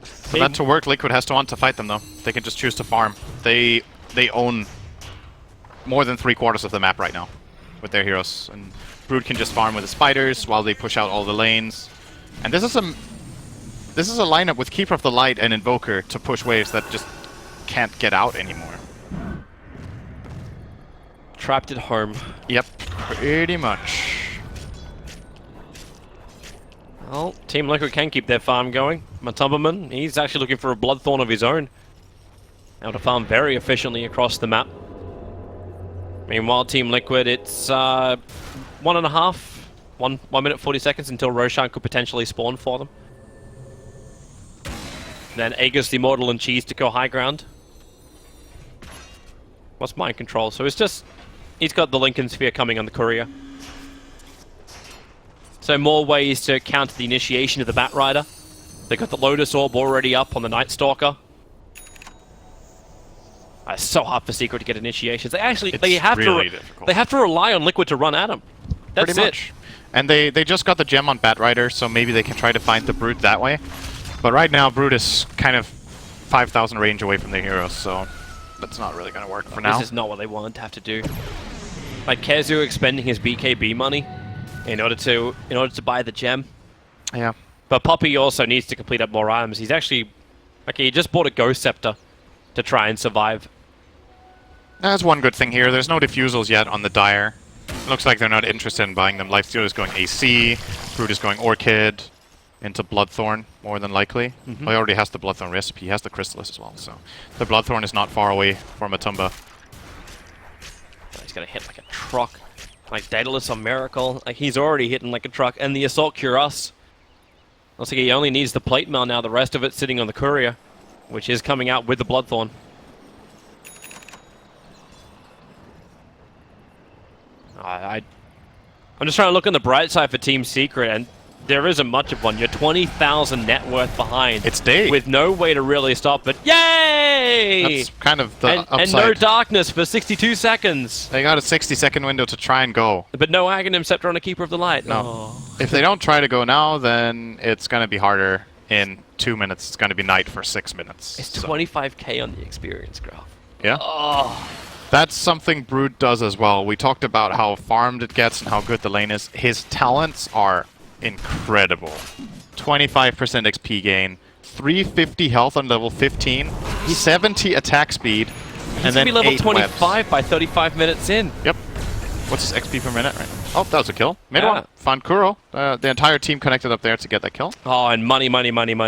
For that to work, Liquid has to want to fight them though. They can just choose to farm. They own more than 3/4 of the map right now with their heroes, and Brood can just farm with the spiders while they push out all the lanes. And this is a lineup with Keeper of the Light and Invoker to push waves that just can't get out anymore. Trapped at home. Yep, pretty much. Well, Team Liquid can keep their farm going. Matumberman, he's actually looking for a Bloodthorn of his own. Able to farm very efficiently across the map. Meanwhile, Team Liquid, it's 1 minute 40 seconds until Roshan could potentially spawn for them. Then Aegis, the Immortal, and Cheese to go high ground. What's Mind Control? So it's just... He's got the Lincoln Sphere coming on the Courier. So more ways to counter the initiation of the Batrider. They got the Lotus Orb already up on the Night Stalker. It's so hard for Secret to get initiations. They have to rely on Liquid to run at them. That's pretty much. And they just got the gem on Batrider, so maybe they can try to find the Brood that way. But right now, Brood is kind of 5,000 range away from the heroes, so that's not really going to work for now. This is not what they wanted to have to do. Like KheZu expending his BKB money in order to buy the gem. Yeah. But Puppey also needs to complete up more items. He's actually... Okay, he just bought a Ghost Scepter to try and survive. That's one good thing here. There's no diffusals yet on the Dire. It looks like they're not interested in buying them. Lifestealer is going AC, Brood is going Orchid, into Bloodthorn, more than likely. Mm-hmm. Well, he already has the Bloodthorn recipe. He has the Chrysalis as well, so... The Bloodthorn is not far away for Matumba. He's gonna hit like a truck. Like Daedalus on Miracle. Like he's already hitting like a truck. And the Assault Cuirass. Looks like he only needs the Plate Mail now. The rest of it sitting on the Courier, which is coming out with the Bloodthorn. I'm just trying to look on the bright side for Team Secret, and there isn't much of one. You're 20,000 net worth behind. It's day. With no way to really stop it. Yay! That's kind of the upside. And no darkness for 62 seconds. They got a 60-second window to try and go. But no Aghanim Scepter on a Keeper of the Light. No. Oh. If they don't try to go now, then it's going to be harder in 2 minutes. It's going to be night for 6 minutes. It's 25k on the experience graph. Yeah? Oh. That's something Brood does as well. We talked about how farmed it gets and how good the lane is. His talents are incredible. 25% XP gain, 350 health on level 15, 70 attack speed, and then He's gonna be level 8 25 webs. by 35 minutes in. Yep. What's his XP per minute right now? Oh, that was a kill. Mid Yeah. one. Found Kuro. The entire team connected up there to get that kill. Oh, and money. MP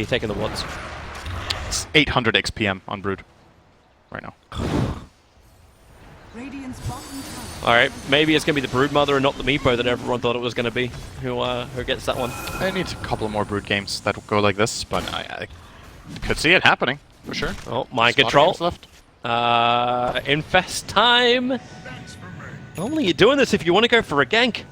taking the woods. It's 800 XPM on Brood right now. Alright, maybe it's going to be the Broodmother and not the Meepo that everyone thought it was going to be who gets that one. I need a couple more Brood games that will go like this, but I could see it happening, for sure. Oh, mind control. Left. Infest time. Only you're doing this if you want to go for a gank.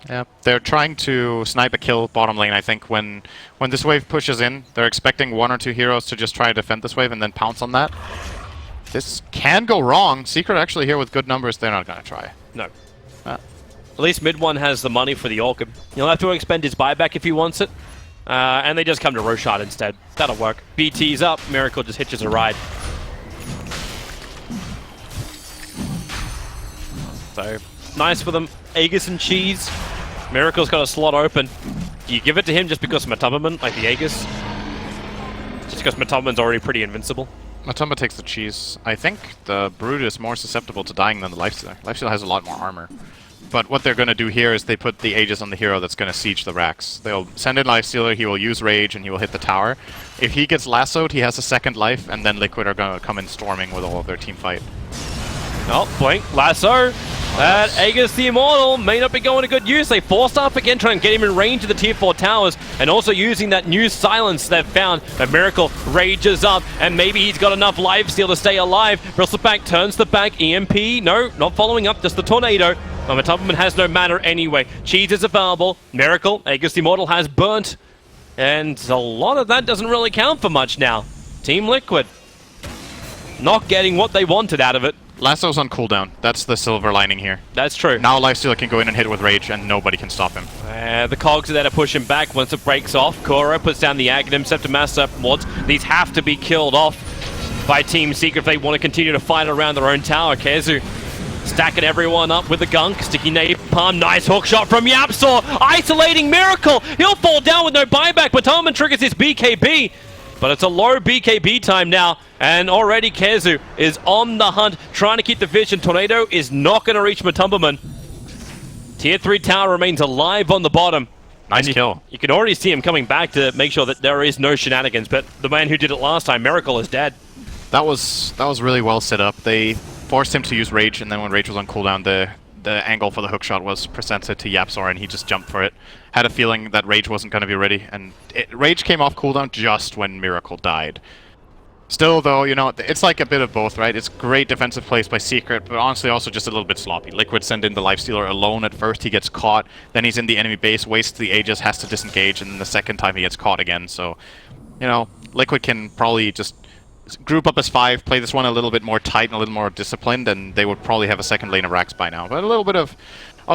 Yeah, they're trying to snipe a kill bottom lane, I think. When this wave pushes in, they're expecting 1 or 2 heroes to just try to defend this wave and then pounce on that. This can go wrong. Secret actually here with good numbers, they're not going to try. No. At least mid one has the money for the Orchid. He'll have to expend his buyback if he wants it. And they just come to Roshan instead. That'll work. BT's up, Miracle just hitches a ride. So, nice for them. Aegis and Cheese. Miracle's got a slot open. Do you give it to him just because Matumbaman, like the Aegis? Just because Matumbaman's already pretty invincible? Matumba takes the cheese. I think the Brood is more susceptible to dying than the Lifestealer. Lifestealer has a lot more armor. But what they're going to do here is they put the Aegis on the hero that's going to siege the racks. They'll send in Lifestealer, he will use Rage, and he will hit the tower. If he gets lassoed, he has a second life, and then Liquid are going to come in storming with all of their team fight. Oh, blink, lasso. That Aegis the Immortal may not be going to good use. They forced up again, trying to get him in range of the tier 4 towers, and also using that new silence they've found. A Miracle rages up, and maybe he's got enough lifesteal to stay alive. Bristleback turns the back. EMP, no, not following up, just the Tornado. But Matumbaman has no mana anyway. Cheese is available. Miracle, Aegis the Immortal has burnt. And a lot of that doesn't really count for much now. Team Liquid not getting what they wanted out of it. Lasso's on cooldown. That's the silver lining here. That's true. Now Lifestealer can go in and hit with Rage, and nobody can stop him. The cogs are there to push him back once it breaks off. Kora puts down the Aghanim, Septimaster mods. These have to be killed off by Team Secret if they want to continue to fight around their own tower. KheZu stacking everyone up with the gunk. Sticky Napalm. Nice hook shot from YapzOr. Isolating Miracle. He'll fall down with no buyback, but Toman triggers his BKB. But it's a low BKB time now, and already KheZu is on the hunt, trying to keep the vision. Tornado is not going to reach Matumbaman. Tier 3 tower remains alive on the bottom. Nice kill. You can already see him coming back to make sure that there is no shenanigans, but the man who did it last time, Miracle, is dead. That was really well set up. They forced him to use Rage, and then when Rage was on cooldown, the angle for the hookshot was presented to YapzOr, and he just jumped for it. Had a feeling that Rage wasn't going to be ready, and Rage came off cooldown just when Miracle died. Still, though, you know, it's like a bit of both, right? It's great defensive plays by Secret, but honestly also just a little bit sloppy. Liquid send in the Lifestealer alone at first, he gets caught, then he's in the enemy base, wastes the Aegis, has to disengage, and then the second time he gets caught again, so, you know, Liquid can probably just group up as 5, play this one a little bit more tight and a little more disciplined, and they would probably have a second lane of racks by now. But a little bit of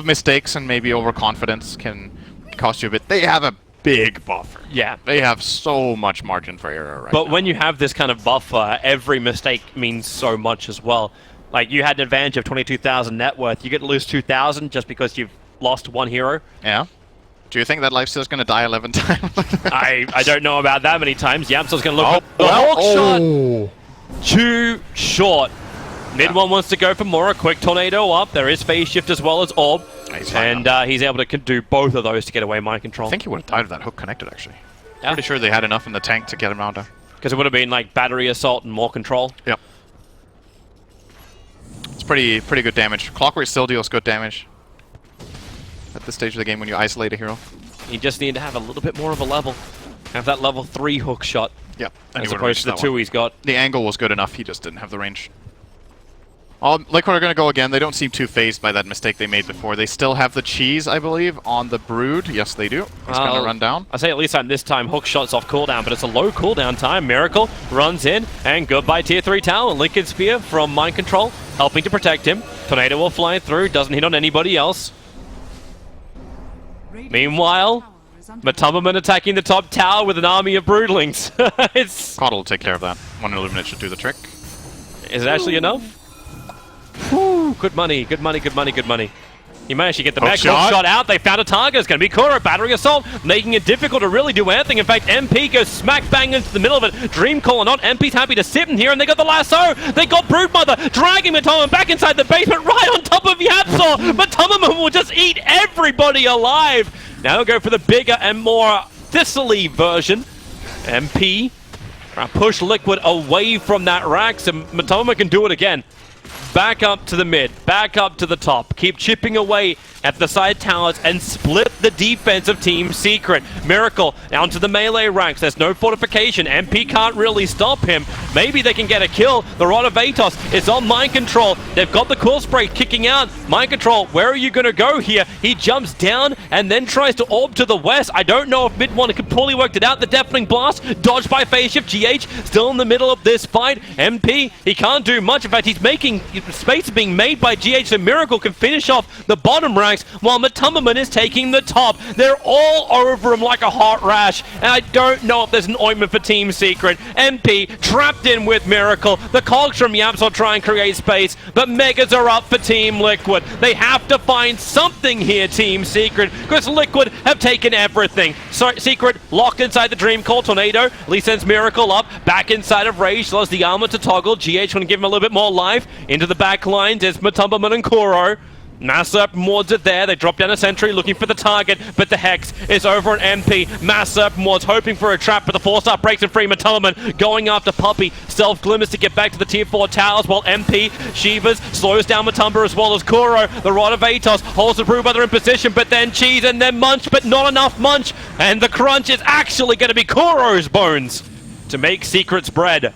mistakes and maybe overconfidence can cost you a bit. They have a big buffer. Yeah. They have so much margin for error right But now. when you have this kind of buffer, every mistake means so much as well. Like, you had an advantage of 22,000 net worth. You get to lose 2,000 just because you've lost one hero. Yeah. Do you think that Lifestealer's going to die 11 times? I don't know about that many times. YapzOr's going to look Oh, the well, hawk shot. Too short. Mid one wants to go for more. A quick Tornado up. There is Phase Shift as well as Orb. And he's able to do both of those to get away mind control. I think he would have died if that hook connected, actually. Yeah. Pretty sure they had enough in the tank to get him out. Because it would have been like battery assault and more control. Yep. It's pretty good damage. Clockwork still deals good damage at this stage of the game when you isolate a hero. You just need to have a little bit more of a level. Have that level 3 hook shot. Yep. As opposed to the 2 he's got. The angle was good enough, he just didn't have the range. Liquid are going to go again. They don't seem too phased by that mistake they made before. They still have the cheese, I believe, on the Brood. Yes, they do. He's going to run down. I say at least on this time, hook shots off cooldown, but it's a low cooldown time. Miracle runs in, and goodbye tier 3 tower. Lincoln Spear from Mind Control, helping to protect him. Tornado will fly through, doesn't hit on anybody else. Meanwhile, Matumbaman attacking the top tower with an army of broodlings. Coddle will take care of that. One Illuminate should do the trick. Is it actually enough? Whew, good money, good money, good money, good money. He managed to get the back shot out. They found a target. It's going to be Kora. Battery Assault, making it difficult to really do anything. In fact, MP goes smack bang into the middle of it. Dream Call or not, MP's happy to sit in here, and they got the lasso. They got Broodmother, dragging Matumbaman back inside the basement, right on top of YapzOr. Matumbaman will just eat everybody alive. Now we'll go for the bigger and more thistle-y version. MP push Liquid away from that rack, so Matumbaman can do it again. back up to the mid, back up to the top. Keep chipping away at the side towers and split the defense of Team Secret. Miracle down to the melee ranks. There's no fortification. MP can't really stop him. Maybe they can get a kill. The Rod of Atos is on mind control. They've got the cool spray kicking out. Mind control, where are you going to go here? He jumps down and then tries to orb to the west. I don't know if mid one completely worked it out. The Deafening Blast dodged by phase shift. GH still in the middle of this fight. MP, he can't do much. In fact, he's making space being made by GH, so Miracle can finish off the bottom ranks while Matumbaman is taking the top. They're all over him like a hot rash, and I don't know if there's an ointment for Team Secret. MP trapped in with Miracle. The cogs from YapzOr try and create space, but Megas are up for Team Liquid. They have to find something here, Team Secret, because Liquid have taken everything. So Secret locked inside the Dream Call. Tornado at least sends Miracle up, back inside of Rage, lost the armor to toggle. GH want to give him a little bit more life. Into the back lines is Matumbaman and Kuro. Massup Mords are there. They drop down a sentry looking for the target, but the Hex is over on MP. Massup Mords hoping for a trap, but the 4-star breaks and free. Matumbaman going after Puppey. Stealth glimmers to get back to the tier 4 towers, while MP Shivas slows down Matumba as well as Kuro. The Rod of Atos holds the Brewmother in position, but then Cheese and then Munch, but not enough Munch. And the crunch is actually going to be Kuro's bones to make Secret's bread.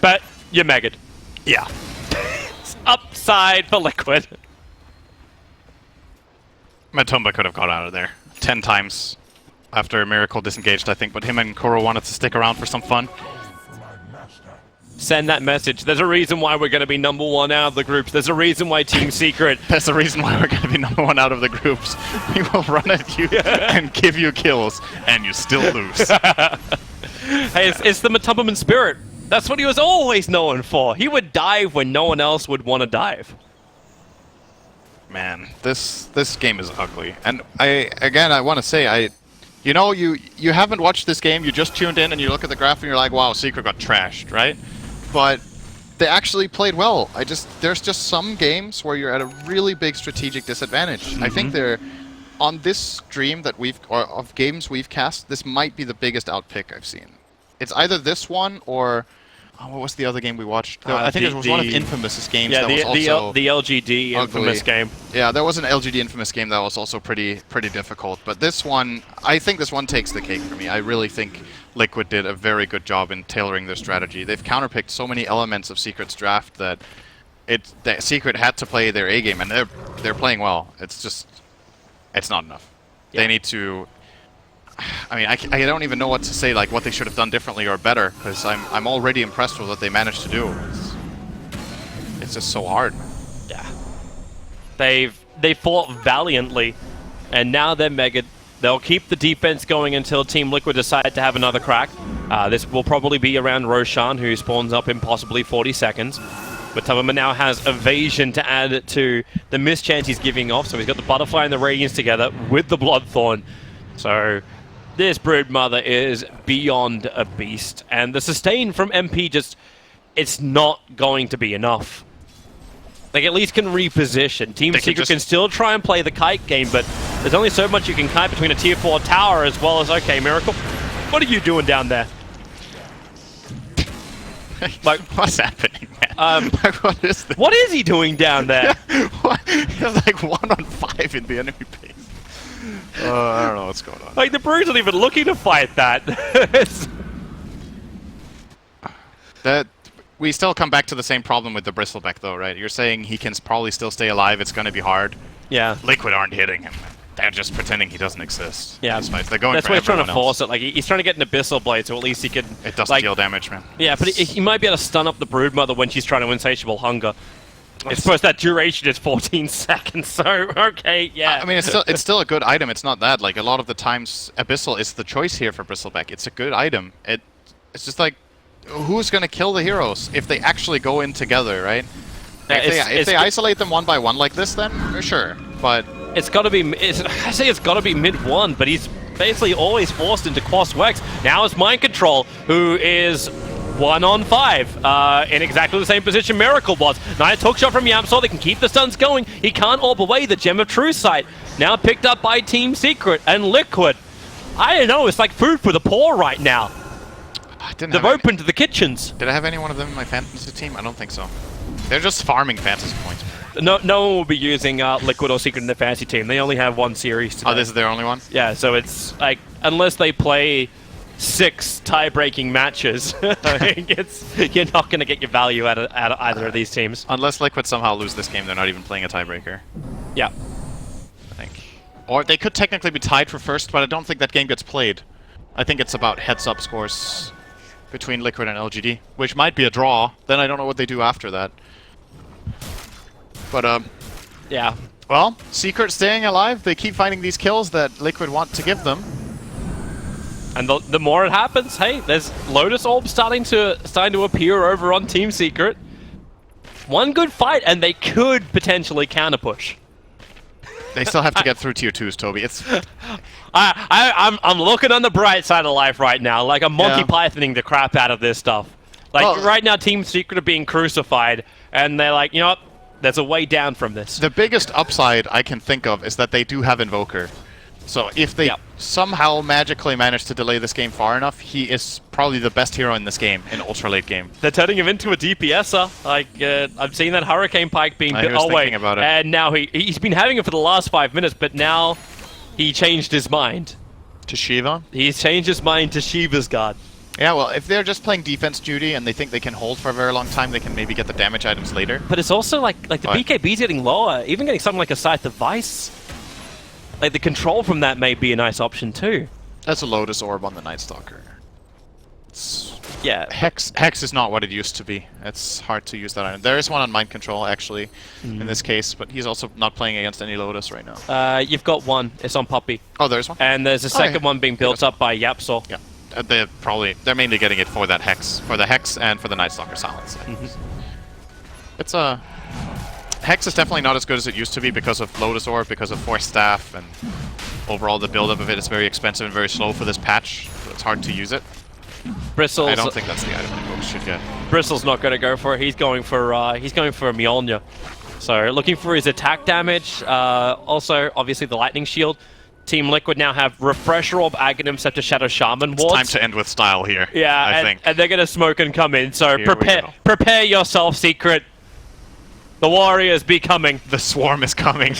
But you're megged. Yeah. Upside for Liquid. Matumba could have got out of there 10 times after Miracle disengaged, I think, but him and Kuro wanted to stick around for some fun. Send that message. There's a reason why we're going to be #1 out of the groups. There's a reason why Team Secret... There's a reason why we're going to be #1 out of the groups. We will run at you and give you kills, and you still lose. Hey, it's the Matumbaman spirit. That's what he was always known for. He would dive when no one else would want to dive. Man, this game is ugly. And I want to say, you know, you haven't watched this game, you just tuned in and you look at the graph and you're like, wow, Secret got trashed, right? But they actually played well. There's just some games where you're at a really big strategic disadvantage. Mm-hmm. I think they're on this stream that of games we've cast, this might be the biggest outpick I've seen. It's either this one or what was the other game we watched? I think it was one of Infamous's games that was also the LGD Infamous game. Yeah, there was an LGD Infamous game that was also pretty difficult. But this one, I think this one takes the cake for me. I really think Liquid did a very good job in tailoring their strategy. They've counterpicked so many elements of Secret's draft that Secret had to play their A game, and they're playing well. It's not enough. Yeah. They need to. I mean, I don't even know what to say, like what they should have done differently or better, because I'm already impressed with what they managed to do. It's just so hard. Yeah. They fought valiantly, and now they're mega. They'll keep the defense going until Team Liquid decide to have another crack. This will probably be around Roshan, who spawns up in possibly 40 seconds. But Matumbaman now has evasion to add to the mischance he's giving off, so he's got the Butterfly and the Radiance together with the Bloodthorn. So this Broodmother is beyond a beast, and the sustain from MP it's not going to be enough. They at least can reposition. Team Secret can still try and play the kite game, but there's only so much you can kite between a tier 4 tower as well as, okay, Miracle, what are you doing down there? Like, what's happening, man? Like, what is this? What is he doing down there? He's like 1-on-5 in the enemy base. I don't know what's going on. Like, the Brood's not even looking to fight that. We still come back to the same problem with the Bristleback, though, right? You're saying he can probably still stay alive, it's going to be hard. Yeah. Liquid aren't hitting him. They're just pretending he doesn't exist. Yeah. They're going That's for why he's trying to force else. it. Like, he's trying to get an Abyssal Blade, so at least he can... It does deal damage, man. Yeah, but he might be able to stun up the Broodmother when she's trying to insatiable hunger. I suppose that duration is 14 seconds, so okay, yeah. I mean, it's still a good item. It's not that. Like, a lot of the times, Abyssal is the choice here for Bristleback. It's a good item. It's just like, who's going to kill the heroes if they actually go in together, right? If they isolate them one by one like this, then sure. But it's got to be. I say it's got to be mid-1, but he's basically always forced into Quas Wex. Now it's Mind Control, who is 1-on-5 in exactly the same position Miracle was. Nice hook shot from YapzOr. They can keep the stuns going. He can't orb away the Gem of True Sight. Now picked up by Team Secret and Liquid. I don't know. It's like food for the poor right now. They've opened to the kitchens. Did I have any one of them in my fantasy team? I don't think so. They're just farming fantasy points. No one will be using Liquid or Secret in the fantasy team. They only have one series today. Oh, this is their only one? Yeah, so it's like, unless they play 6 tie-breaking matches, you're not going to get your value out of either of these teams. Unless Liquid somehow lose this game, they're not even playing a tiebreaker. Yeah. I think. Or they could technically be tied for first, but I don't think that game gets played. I think it's about heads-up scores between Liquid and LGD, which might be a draw. Then I don't know what they do after that. But, yeah. Well, Secret staying alive. They keep finding these kills that Liquid want to give them. And the more it happens, hey, there's Lotus Orb starting to appear over on Team Secret. One good fight, and they could potentially counter-push. They still have to get through tier 2s, Toby. It's... I'm looking on the bright side of life right now. Like, I'm Monty Pythoning the crap out of this stuff. Like, right now, Team Secret are being crucified, and they're like, you know what? There's a way down from this. The biggest upside I can think of is that they do have Invoker. So if they somehow magically manage to delay this game far enough, he is probably the best hero in this game, in ultra late game. They're turning him into a DPSer. Like, I've seen that Hurricane Pike being built. Oh, wait. About it. And now he's been having it for the last 5 minutes, but now he changed his mind. To Shiva? He's changed his mind to Shiva's God. Yeah, well, if they're just playing defense duty and they think they can hold for a very long time, they can maybe get the damage items later. But it's also like the BKB's getting lower. Even getting something like a Scythe of Vice, like the control from that may be a nice option too. That's a Lotus Orb on the Night Stalker. Yeah. Hex is not what it used to be. It's hard to use that item. There is one on Mind Control, actually, in this case, but he's also not playing against any Lotus right now. You've got one. It's on Puppey. Oh, there's one? And there's a second one being built up by YapzOr. Yeah. They're mainly getting it for that Hex. For the Hex and for the Night Stalker Silence. It's a... Hex is definitely not as good as it used to be because of Lotus Orb, because of Force Staff, and overall the build-up of it is very expensive and very slow for this patch, so it's hard to use it. Bristles. I don't think that's the item folks should get. Bristle's not going to go for it. He's going for Mjolnir. So looking for his attack damage. Also, obviously the Lightning Shield. Team Liquid now have Refresher Orb, Aghanim Scepter, Shadow Shaman wards. It's time to end with style here. Yeah, I think. And they're going to smoke and come in. So Here prepare yourself, Secret. The Warriors be coming. The Swarm is coming.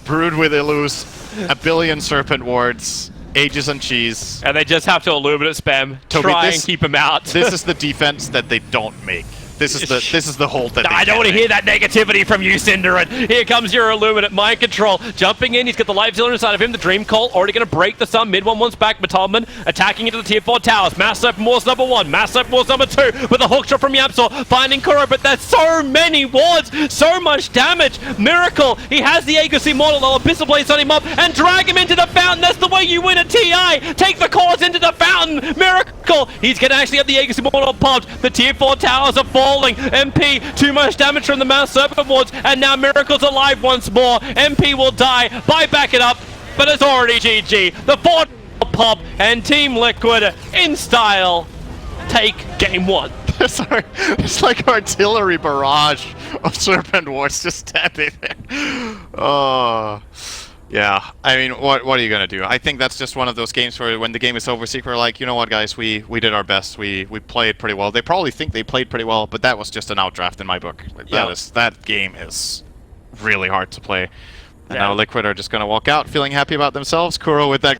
Brood with Illus, a billion Serpent wards, Aegis and Cheese. And they just have to Illuminate spam. Toby, try and keep them out. This is the defense that they don't make. This is the hold that they I don't want to hear that negativity from you, Cinderin. Here comes your Illuminate Mind Control. Jumping in, he's got the Life Stealer inside of him. The Dream Call already going to break the sun. Mid one one's back. Batalman attacking into the tier 4 towers. Mass Serpent Wars number 1. Mass Serpent Wars number 2 with a hook shot from YapzOr. Finding Kuro, but there's so many wards. So much damage. Miracle. He has the Aegis Immortal. They'll Abyssal Blades on him up and drag him into the fountain. That's the way you win a TI. Take the cause into the fountain. Miracle. He's going to actually have the Aegis Immortal popped. The tier 4 towers are falling. MP, too much damage from the Mass Serpent wards, and now Miracle's alive once more. MP will die. Buy back it up, but it's already GG. The 4 pop, and Team Liquid, in style, take game 1. It's like artillery barrage of Serpent wards just standing there. Oh... Yeah, I mean, what are you gonna do? I think that's just one of those games where when the game is over, Secret are like, you know what, guys, we did our best. We played pretty well. They probably think they played pretty well, but that was just an outdraft in my book. Like, that game is really hard to play. And now Liquid are just gonna walk out feeling happy about themselves. Kuro with that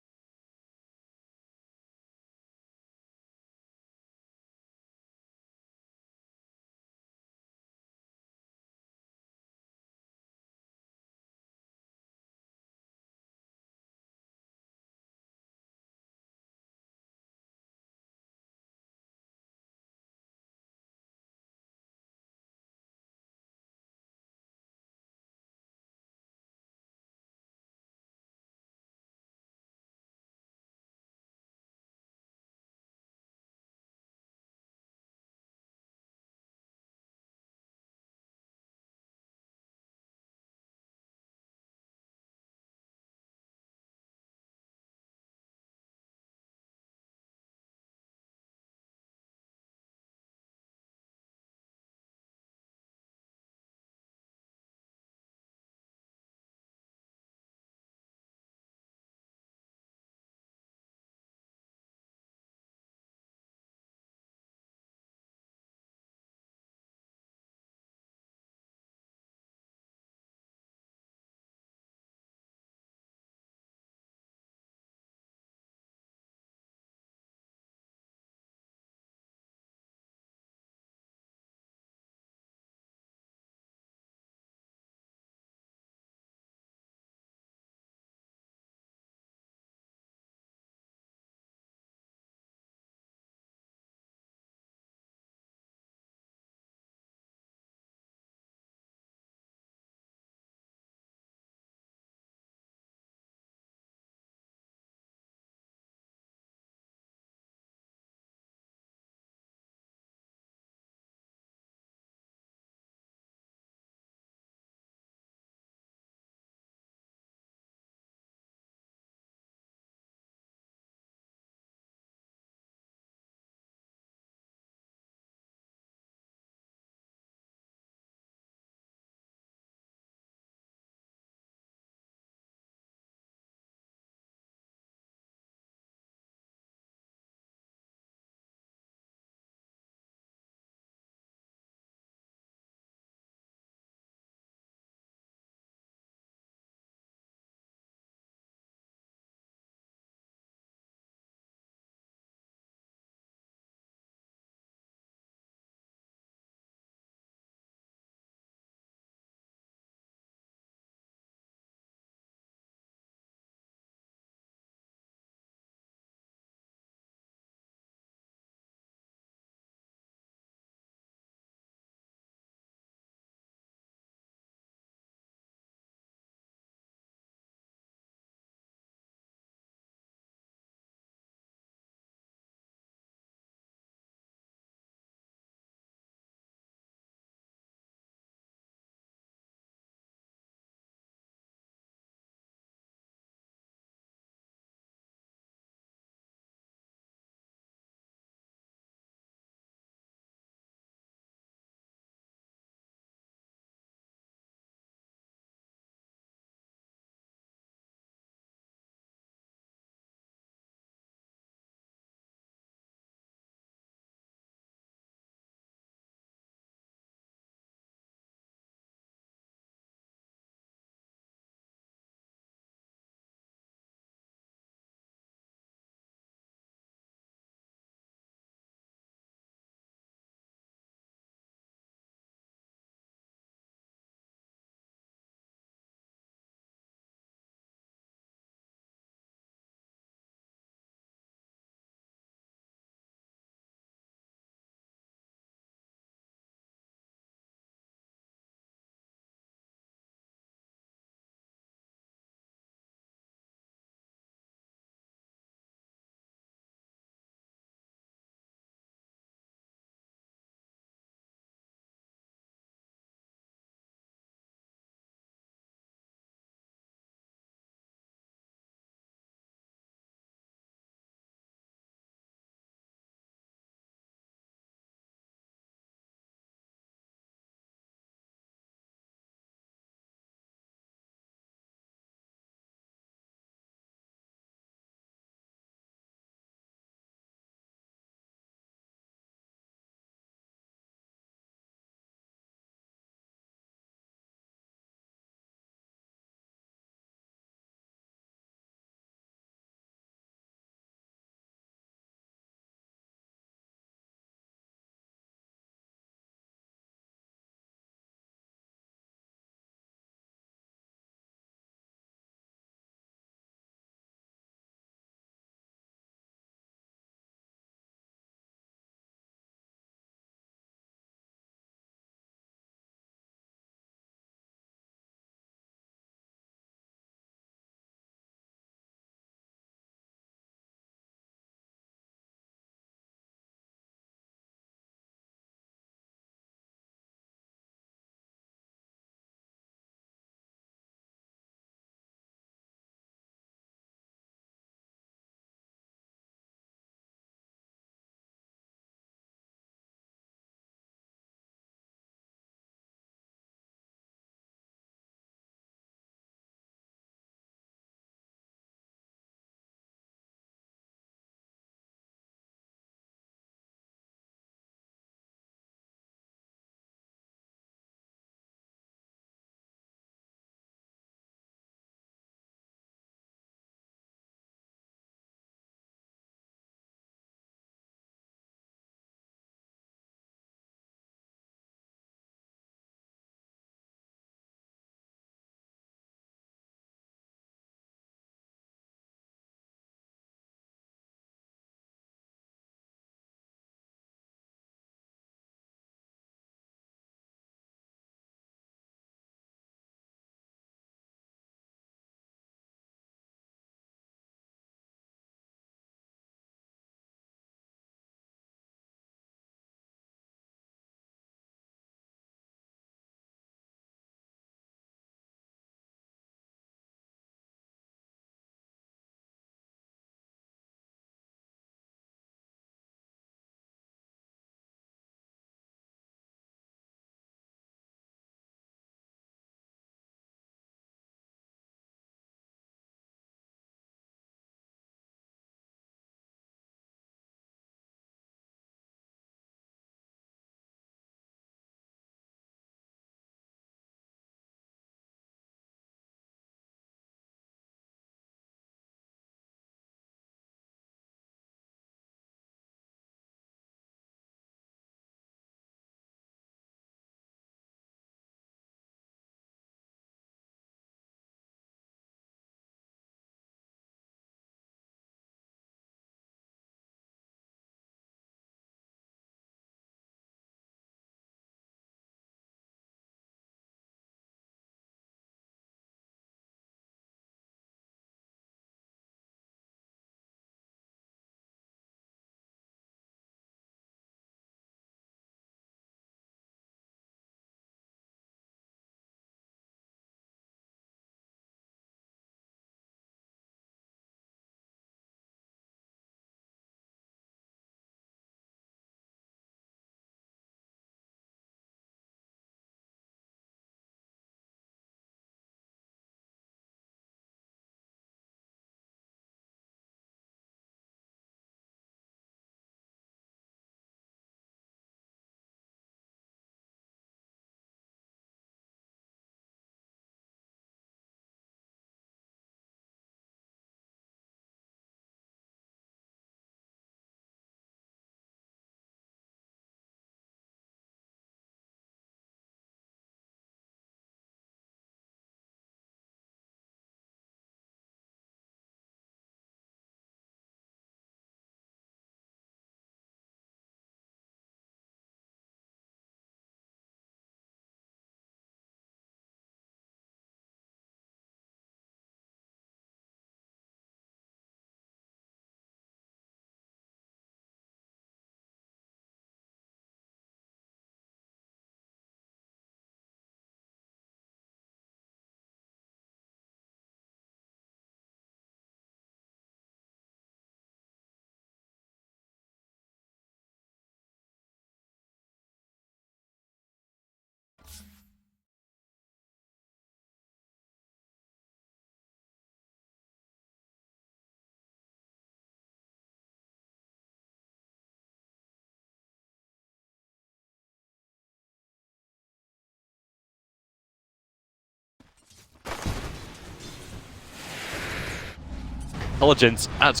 intelligence. That's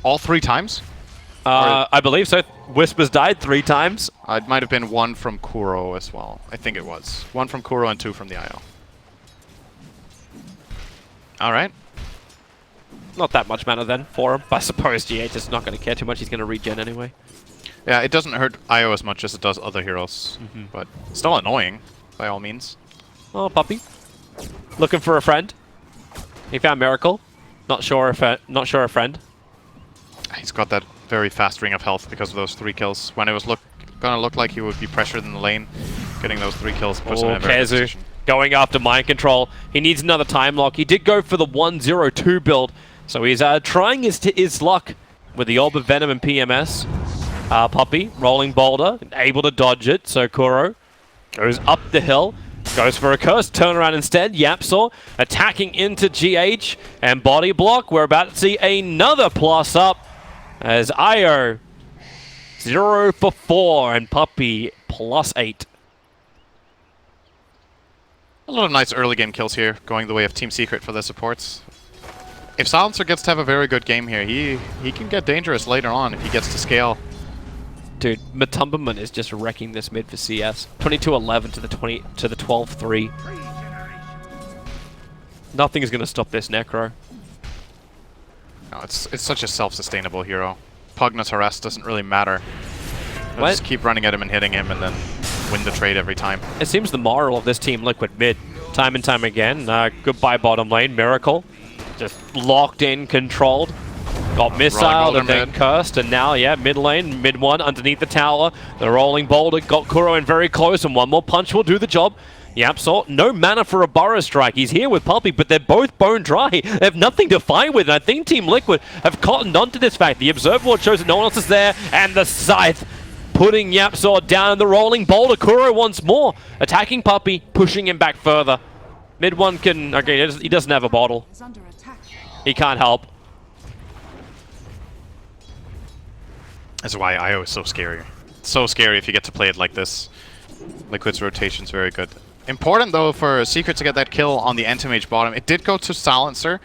all 3 times? I believe so. Whispers died 3 times. It might have been 1 from Kuro as well. I think it was. 1 from Kuro and 2 from the IO. Alright. Not that much mana then for him. I suppose GH is not going to care too much. He's going to regen anyway. Yeah, it doesn't hurt IO as much as it does other heroes. But still annoying, by all means. Oh, Puppey. Looking for a friend. He found Miracle. Not sure a friend. He's got that very fast ring of health because of those 3 kills. When it was gonna look like he would be pressured in the lane, getting those 3 kills puts him in a very good KheZu position. going after mind control. He needs another time lock. He did go for the 1-0-2 build, so he's trying his luck with the Orb of Venom and PMS. Puppey rolling boulder, able to dodge it. So Kuro goes up the hill. Goes for a curse, turnaround instead. YapzOr attacking into GH and body block. We're about to see another plus up as IO 0 for 4 and Puppey +8. A lot of nice early game kills here, going the way of Team Secret for their supports. If Silencer gets to have a very good game here, he can get dangerous later on if he gets to scale. Dude, Matumberman is just wrecking this mid for CS. 22-11 to the 12-3. Nothing is going to stop this Necro. No, it's such a self-sustainable hero. Pugnus harass doesn't really matter. They'll just keep running at him and hitting him and then win the trade every time. It seems the moral of this Team Liquid mid, time and time again. Goodbye bottom lane, Miracle. Just locked in, controlled. Got missiled and then cursed, and now, yeah, mid lane, mid 1 underneath the tower. The rolling boulder got Kuro in very close, and one more punch will do the job. YapzOr, no mana for a Burrow Strike. He's here with Puppey, but they're both bone dry. They have nothing to fight with, and I think Team Liquid have cottoned onto this fact. The Observer Ward shows that no one else is there, and the Scythe putting YapzOr down in the rolling boulder. Kuro once more, attacking Puppey, pushing him back further. Mid 1 can... Okay, he doesn't have a bottle. He can't help. That's why IO is so scary. It's so scary if you get to play it like this. Liquid's rotation's very good. Important though for Secret to get that kill on the Entomage bottom. It did go to Silencer,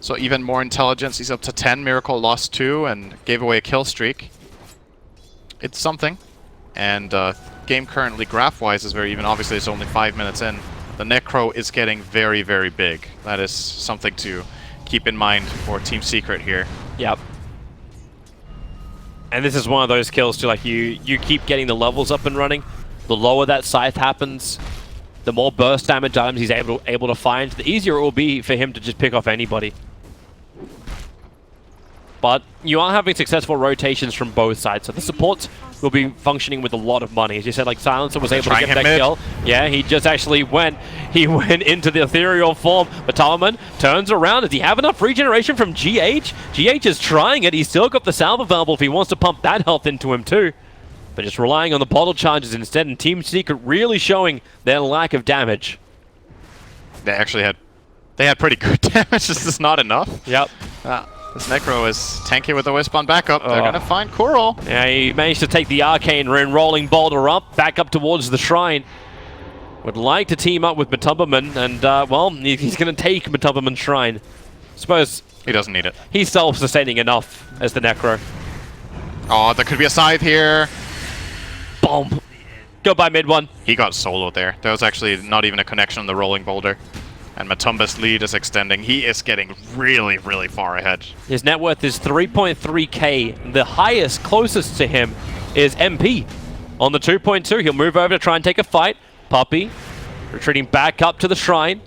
so even more intelligence. He's up to 10, Miracle lost 2 and gave away a kill streak. It's something. And game currently graph-wise is very even. Obviously it's only 5 minutes in. The Necro is getting very, very big. That is something to keep in mind for Team Secret here. Yep. And this is one of those kills too, like you keep getting the levels up and running. The lower that Scythe happens, the more burst damage items he's able to find, the easier it will be for him to just pick off anybody. But you are having successful rotations from both sides, so the supports will be functioning with a lot of money. As you said, like Silencer was able to get that kill. Yeah, he just actually went into the ethereal form. But Talman turns around. Does he have enough regeneration from GH? GH is trying it. He's still got the salve available if he wants to pump that health into him too. But just relying on the bottle charges instead, and Team Secret really showing their lack of damage. They actually had pretty good damage. This is not enough. Yep. This Necro is tanky with the Wisp on backup. They're going to find Kuro. Yeah, he managed to take the Arcane Rune, rolling boulder up, back up towards the Shrine. Would like to team up with Matumberman, and, well, he's going to take Matumberman's Shrine. Suppose... He doesn't need it. He's self-sustaining enough as the Necro. Oh, there could be a Scythe here. Boom. Go by mid 1. He got soloed there. There was actually not even a connection on the rolling boulder. And Matumba's lead is extending. He is getting really, really far ahead. His net worth is 3.3k. The highest closest to him is MP. On the 2.2, he'll move over to try and take a fight. Puppey retreating back up to the Shrine.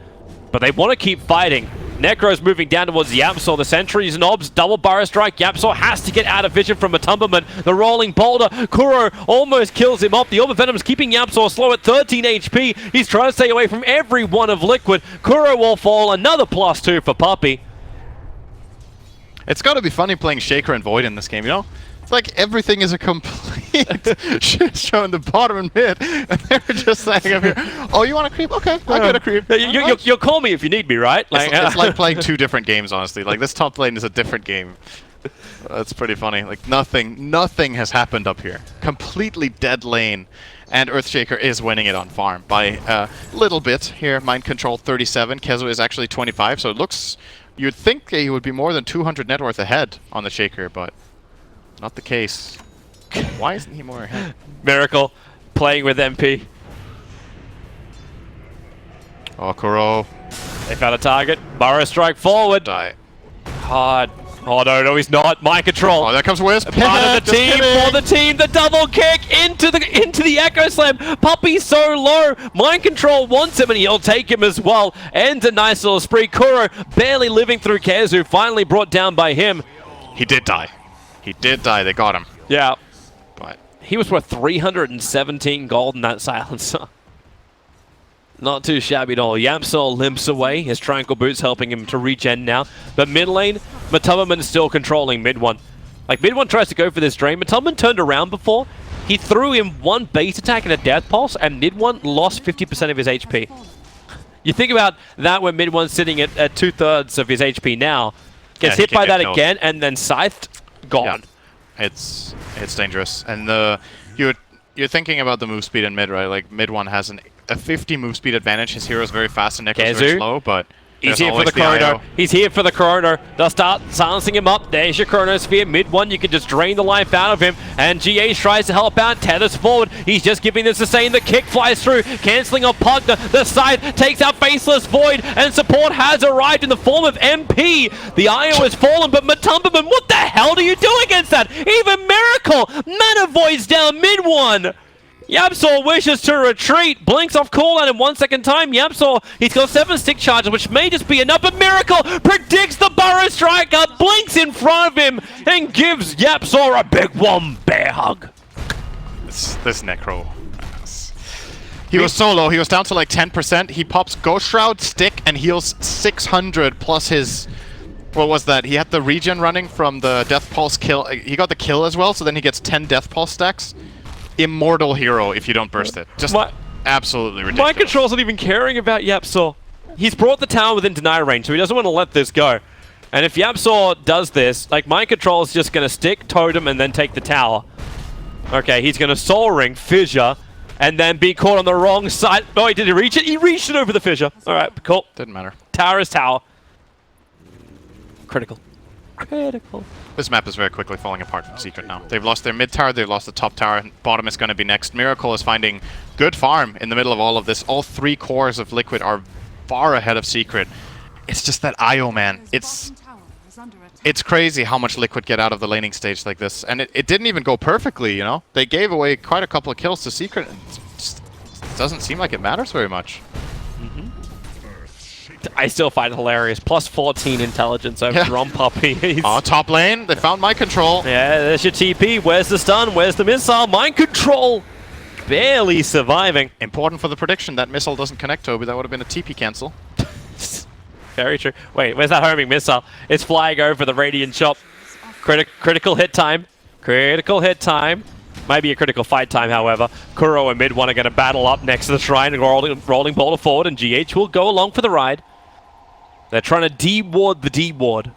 But they want to keep fighting. Necro's moving down towards YapzOr. The sentries and obs, double Burrow Strike. YapzOr has to get out of vision from Matumberman. The rolling boulder. Kuro almost kills him off. The Orb of Venom's keeping YapzOr slow at 13 HP. He's trying to stay away from every one of Liquid. Kuro will fall. Another +2 for Puppey. It's got to be funny playing Shaker and Void in this game, you know? It's like everything is a complete shit show in the bottom and mid, and they're just saying up here, oh, you want a creep? Okay, I get a creep. You'll call me if you need me, right? Like, it's like playing 2 different games, honestly. Like, this top lane is a different game. That's pretty funny. Like, nothing has happened up here. Completely dead lane. And Earthshaker is winning it on farm by a little bit here. Mind Control 37, KheZu is actually 25, so it looks... You'd think he would be more than 200 net worth ahead on the Shaker, but not the case. Why isn't he more ahead? Miracle playing with MP. Oh, Kuro. They found a target. Burrow strike forward. Die. Hard. Oh no, he's not. Mind Control. Oh, there comes Wisp. Part of the team, for the team, the double kick into the Echo Slam. Puppey's so low. Mind Control wants him and he'll take him as well. Ends a nice little spree. Kuro barely living through KheZu, finally brought down by him. He did die. He did die. They got him. Yeah. But he was worth 317 gold in that silencer. Not too shabby at all. YapzOr limps away. His triangle boots helping him to regen now. But mid lane, Matubberman still controlling mid one. Like, mid one tries to go for this drain. Matubberman turned around before. He threw him one base attack and a death pulse, and mid one lost 50% of his HP. You think about that when mid one's sitting at 2/3 of his HP now. Gets hit by that again, and then scythed, gone. Yeah. It's dangerous. And you're thinking about the move speed in mid, right? Like, mid one has a 50 move speed advantage. His hero is very fast and Neko's very slow, but he's here for the Chrono. He's here for the Chrono. They'll start silencing him up. There's your Chronosphere. Mid one, you can just drain the life out of him. And GH tries to help out. Tethers forward. He's just giving this sustain. The kick flies through, cancelling on Pugna. The scythe takes out Faceless Void, and support has arrived in the form of MP. The IO has fallen, but Matubberman, what the hell do you do against that? Even Miracle! Mana Void's down mid one. YapzOr wishes to retreat, blinks off cooldown in 1 second time. YapzOr, he's got 7 stick charges, which may just be enough, but Miracle predicts the Burrow Striker, blinks in front of him, and gives YapzOr a big one bear hug. This Necro. He was so low, he was down to like 10%. He pops Ghost Shroud, Stick, and heals 600 plus his... What was that? He had the regen running from the Death Pulse kill. He got the kill as well, so then he gets 10 Death Pulse stacks. Immortal hero if you don't burst it. Just absolutely ridiculous. Mind Control's not even caring about YapzOr. He's brought the tower within deny range, so he doesn't want to let this go. And if YapzOr does this, like, Mind Control is just going to stick, totem, and then take the tower. Okay, he's going to Soul Ring, Fissure, and then be caught on the wrong side. Oh, did he reach it? He reached it over the Fissure. Alright, cool. Didn't matter. Tower is tower. Critical. Critical. This map is very quickly falling apart from Secret now. They've lost their mid tower, they've lost the top tower, and bottom is going to be next. Miracle is finding good farm in the middle of all of this. All 3 cores of Liquid are far ahead of Secret. It's just that IO, man. It's crazy how much Liquid get out of the laning stage like this. And it didn't even go perfectly, you know? They gave away quite a couple of kills to Secret, and it just doesn't seem like it matters very much. I still find it hilarious. Plus 14 intelligence over on Puppey. Oh, top lane. They found Mind Control. Yeah, there's your TP. Where's the stun? Where's the missile? Mind Control barely surviving. Important for the prediction. That missile doesn't connect, Toby. That would have been a TP cancel. Very true. Wait, where's that homing missile? It's flying over the Radiant shop. Critical hit time. Critical hit time. Might be a critical fight time, however. Kuro and mid one are going to battle up next to the shrine and rolling boulder forward, and GH will go along for the ride. They're trying to de-ward the D-ward.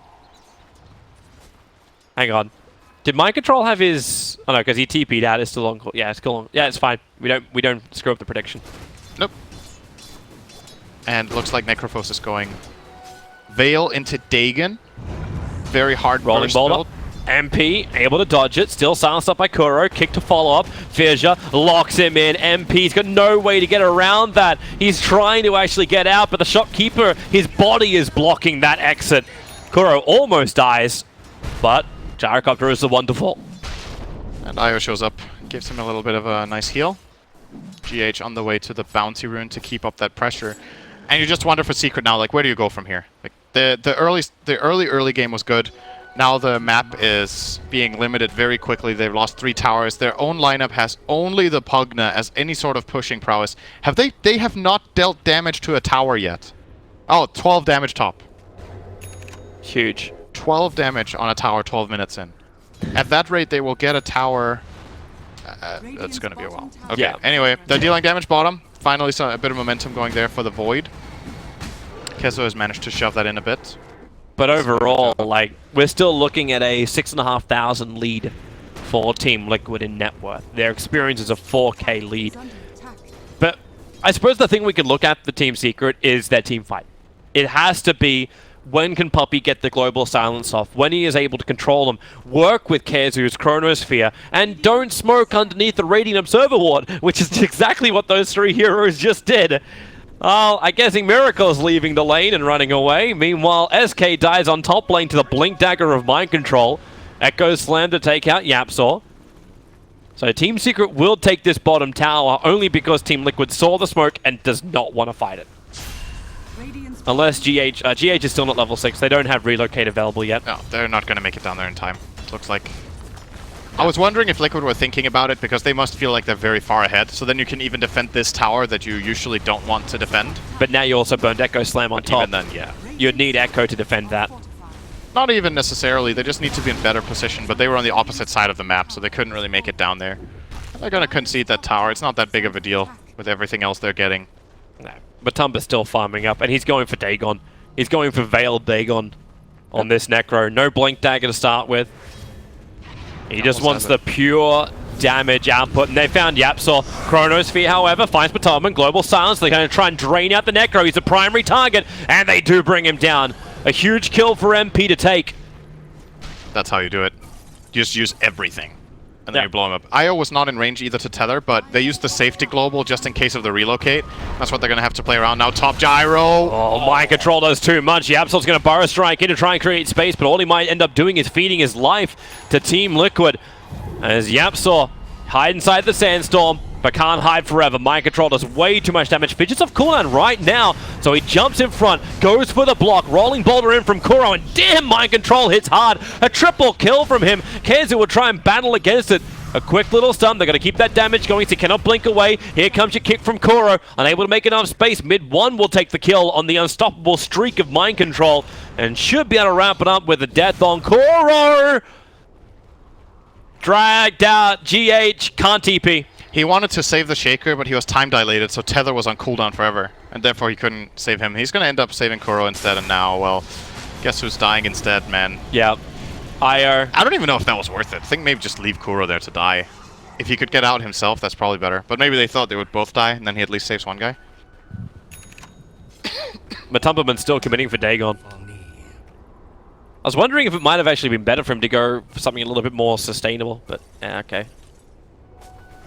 Hang on. Did Mind Control have his... Oh no, because he TP'd out. It's still on... Yeah, it's still on. Yeah, it's fine. We don't screw up the prediction. Nope. And looks like Necrophos is going Veil into Dagon. Very hard rolling boulder. MP able to dodge it, still silenced up by Kuro, kick to follow up, Fissure locks him in, MP's got no way to get around that, he's trying to actually get out, but the shopkeeper, his body is blocking that exit. Kuro almost dies, but Gyrocopter is the one to fall. And Io shows up, gives him a little bit of a nice heal. GH on the way to the bounty rune to keep up that pressure. And you just wonder for Secret now, like, where do you go from here? Like, the early game was good. Now the map is being limited very quickly. They've lost 3 towers. Their own lineup has only the Pugna as any sort of pushing prowess. They have not dealt damage to a tower yet. Oh, 12 damage top. Huge. 12 damage on a tower 12 minutes in. At that rate, they will get a tower. That's going to be a while. Okay, yeah. Anyway, they're dealing damage bottom. Finally saw a bit of momentum going there for the Void. KheZu has managed to shove that in a bit. But overall, like, we're still looking at a 6,500 lead for Team Liquid in net worth. Their experience is a 4K lead. But I suppose the thing we could look at for Team Secret is their team fight. It has to be, when can Puppey get the global silence off? When he is able to control them, work with KheZu's Chronosphere, and don't smoke underneath the Radiant Observer Ward, which is exactly what those three heroes just did. I'm guessing Miracle's leaving the lane and running away. Meanwhile, SK dies on top lane to the Blink Dagger of Mind Control. Echo Slam to take out YapzOr. So Team Secret will take this bottom tower only because Team Liquid saw the smoke and does not want to fight it. Unless GH is still not level 6. They don't have relocate available yet. No, they're not going to make it down there in time. Looks like. I was wondering if Liquid were thinking about it, because they must feel like they're very far ahead. So then you can even defend this tower that you usually don't want to defend. But now you also burned Echo Slam on top. Even then, yeah. You'd need Echo to defend that. Not even necessarily. They just need to be in better position. But they were on the opposite side of the map, so they couldn't really make it down there. They're going to concede that tower. It's not that big of a deal with everything else they're getting. No. But Tumba's still farming up, and he's going for Dagon. He's going for Veiled Dagon on this Necro. No Blink Dagger to start with. He just wants the pure damage output, and they found YapzOr. Chronosphere, however, finds Batalman. Global Silence. They're going to try and drain out the Necro. He's the primary target, and they do bring him down. A huge kill for MP to take. That's how you do it. You just use everything, and then you blow him up. Io was not in range either to tether, but they used the safety global just in case of the relocate. That's what they're going to have to play around now. Top gyro. Oh, Mind Control does too much. YapzOr's going to burrow strike in to try and create space, but all he might end up doing is feeding his life to Team Liquid. As YapzOr hide inside the sandstorm, but can't hide forever. Mind Control does way too much damage. Fidget's off cooldown right now, so he jumps in front, goes for the block, rolling boulder in from Kuro, and damn, Mind Control hits hard. A triple kill from him. KheZu will try and battle against it. A quick little stun. They're going to keep that damage going, so he cannot blink away. Here comes your kick from Kuro. Unable to make enough space. Mid-1 will take the kill on the unstoppable streak of Mind Control, and should be able to wrap it up with a death on Kuro. Dragged out. GH can't TP. He wanted to save the Shaker, but he was time dilated, so Tether was on cooldown forever, and therefore he couldn't save him. He's going to end up saving Kuro instead, and now, well, guess who's dying instead, man? Yeah. I don't even know if that was worth it. I think maybe just leave Kuro there to die. If he could get out himself, that's probably better. But maybe they thought they would both die, and then he at least saves one guy. Matumbaman's still committing for Dagon. I was wondering if it might have actually been better for him to go for something a little bit more sustainable, but okay.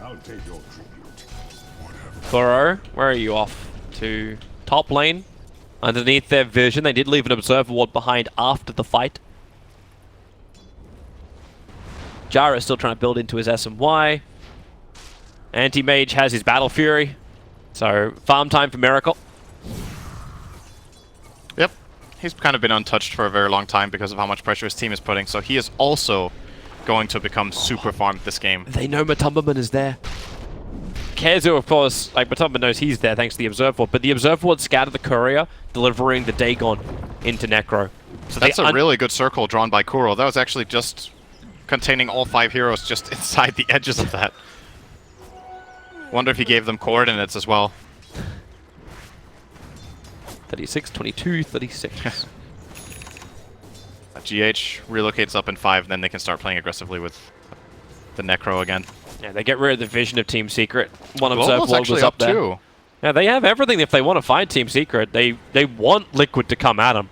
I'll take your tribute. Kuro, where are you off? To top lane? Underneath their vision. They did leave an observer ward behind after the fight. Jara is still trying to build into his SMY. Anti-Mage has his Battle Fury. So, farm time for Miracle. Yep. He's kind of been untouched for a very long time because of how much pressure his team is putting, so he is also going to become super farmed this game. They know Matumbaman is there. KheZu, of course, like Matumbaman knows he's there thanks to the Observer Ward, but the Observer Ward scattered the Courier, delivering the Dagon into Necro. So that's a really good circle drawn by Kuro. That was actually just containing all 5 heroes just inside the edges of that. Wonder if he gave them coordinates as well. 36, 22, 36. GH relocates up in 5, then they can start playing aggressively with the Necro again. Yeah, they get rid of the vision of Team Secret. One Observer Global's Ward actually was up there. too. Yeah, they have everything if they want to find Team Secret. They want Liquid to come at them.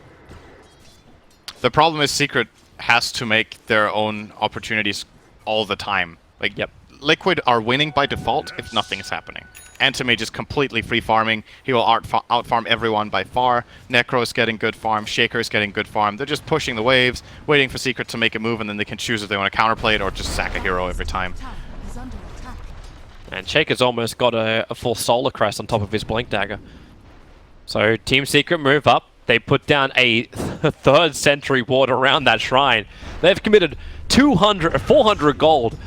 The problem is Secret has to make their own opportunities all the time. Like, yep. Liquid are winning by default if nothing is happening. Anti-Mage is completely free farming. He will out-farm everyone by far. Necro is getting good farm. Shaker is getting good farm. They're just pushing the waves, waiting for Secret to make a move, and then they can choose if they want to counterplay it or just sack a hero every time. And Shaker's almost got a full Solar Crest on top of his Blink Dagger. So Team Secret move up. They put down a 3rd Sentry ward around that shrine. They've committed 400 gold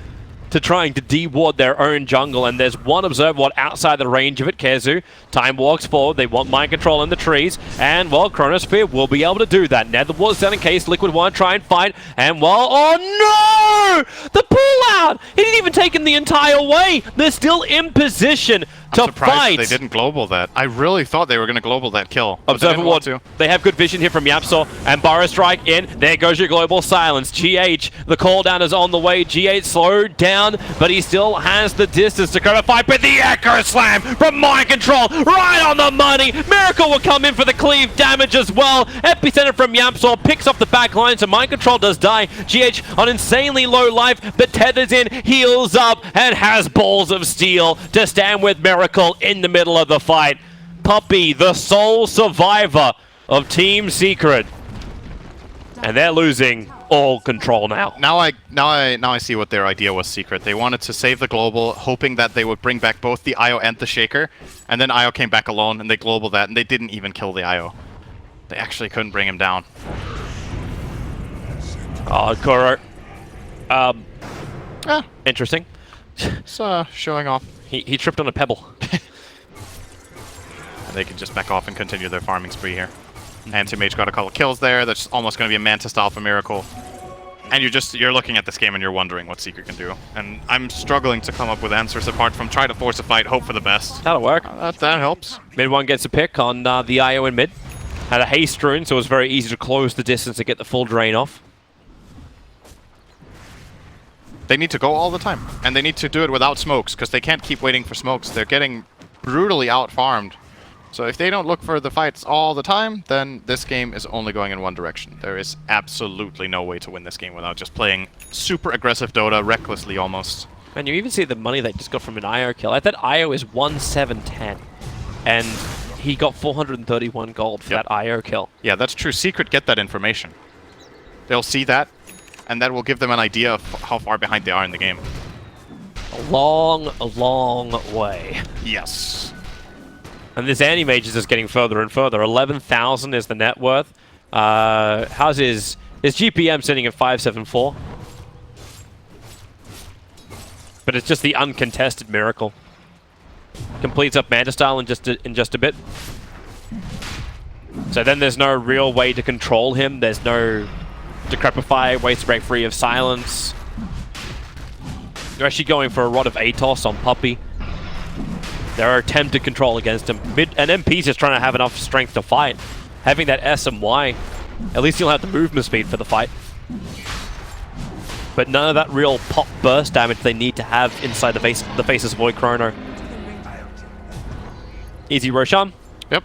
to trying to de-ward their own jungle, and there's one Observer Ward outside the range of it. KheZu, time walks forward. They want Mind Control in the trees, and, well, Chronosphere will be able to do that. Nether Ward's down in case Liquid want to try and fight, and, well, oh no! The pull-out! He didn't even take him the entire way! They're still in position. to surprised fight. they didn't global that. I really thought they were going to global that kill. But they Observer didn't want Ward, to. they have good vision here from YapzOr, and Burrow Strike in. There goes your global silence. GH, the call down is on the way. GH slowed down, but he still has the distance to cover fight. But the Echo Slam from Mind Control, right on the money. Miracle will come in for the cleave damage as well. Epicenter from YapzOr picks off the back line, so Mind Control does die. GH on insanely low life, but tethers in, heals up, and has balls of steel to stand with Miracle in the middle of the fight. Puppey, the sole survivor of Team Secret, and they're losing all control now. Now I see what their idea was. Secret. They wanted to save the global, hoping that they would bring back both the IO and the Shaker, and then IO came back alone, and they global that, and they didn't even kill the IO. They actually couldn't bring him down. Oh, Kuro. Interesting. It's showing off. He tripped on a pebble. They can just back off and continue their farming spree here. Anti-Mage got a couple kills there. That's almost going to be a Manta style for Miracle. And you're looking at this game and you're wondering what Secret can do. And I'm struggling to come up with answers apart from try to force a fight, hope for the best. That'll work. That helps. Mid one gets a pick on the IO in mid. Had a haste rune, so it was very easy to close the distance to get the full drain off. They need to go all the time. And they need to do it without smokes, because they can't keep waiting for smokes. They're getting brutally out-farmed. So if they don't look for the fights all the time, then this game is only going in one direction. There is absolutely no way to win this game without just playing super aggressive Dota, recklessly almost. And you even see the money they just got from an IO kill. I thought IO is 1,710. And he got 431 gold for that IO kill. Yeah, that's true. Secret get that information. They'll see that, and that will give them an idea of how far behind they are in the game. A long way. Yes. And this anti-mage is just getting further and further. 11,000 is the net worth. How's his GPM sitting at 574? But it's just the uncontested Miracle. Completes up Manta style in just a bit. So then there's no real way to control him. There's no Decrepify, ways to break free of silence. They're actually going for a Rod of Atos on Puppey. Their attempted control against him. And MP's just trying to have enough strength to fight. Having that S and Y, at least he'll have the movement speed for the fight. But none of that real pop burst damage they need to have inside the face's Void Chrono. Easy Roshan. Yep.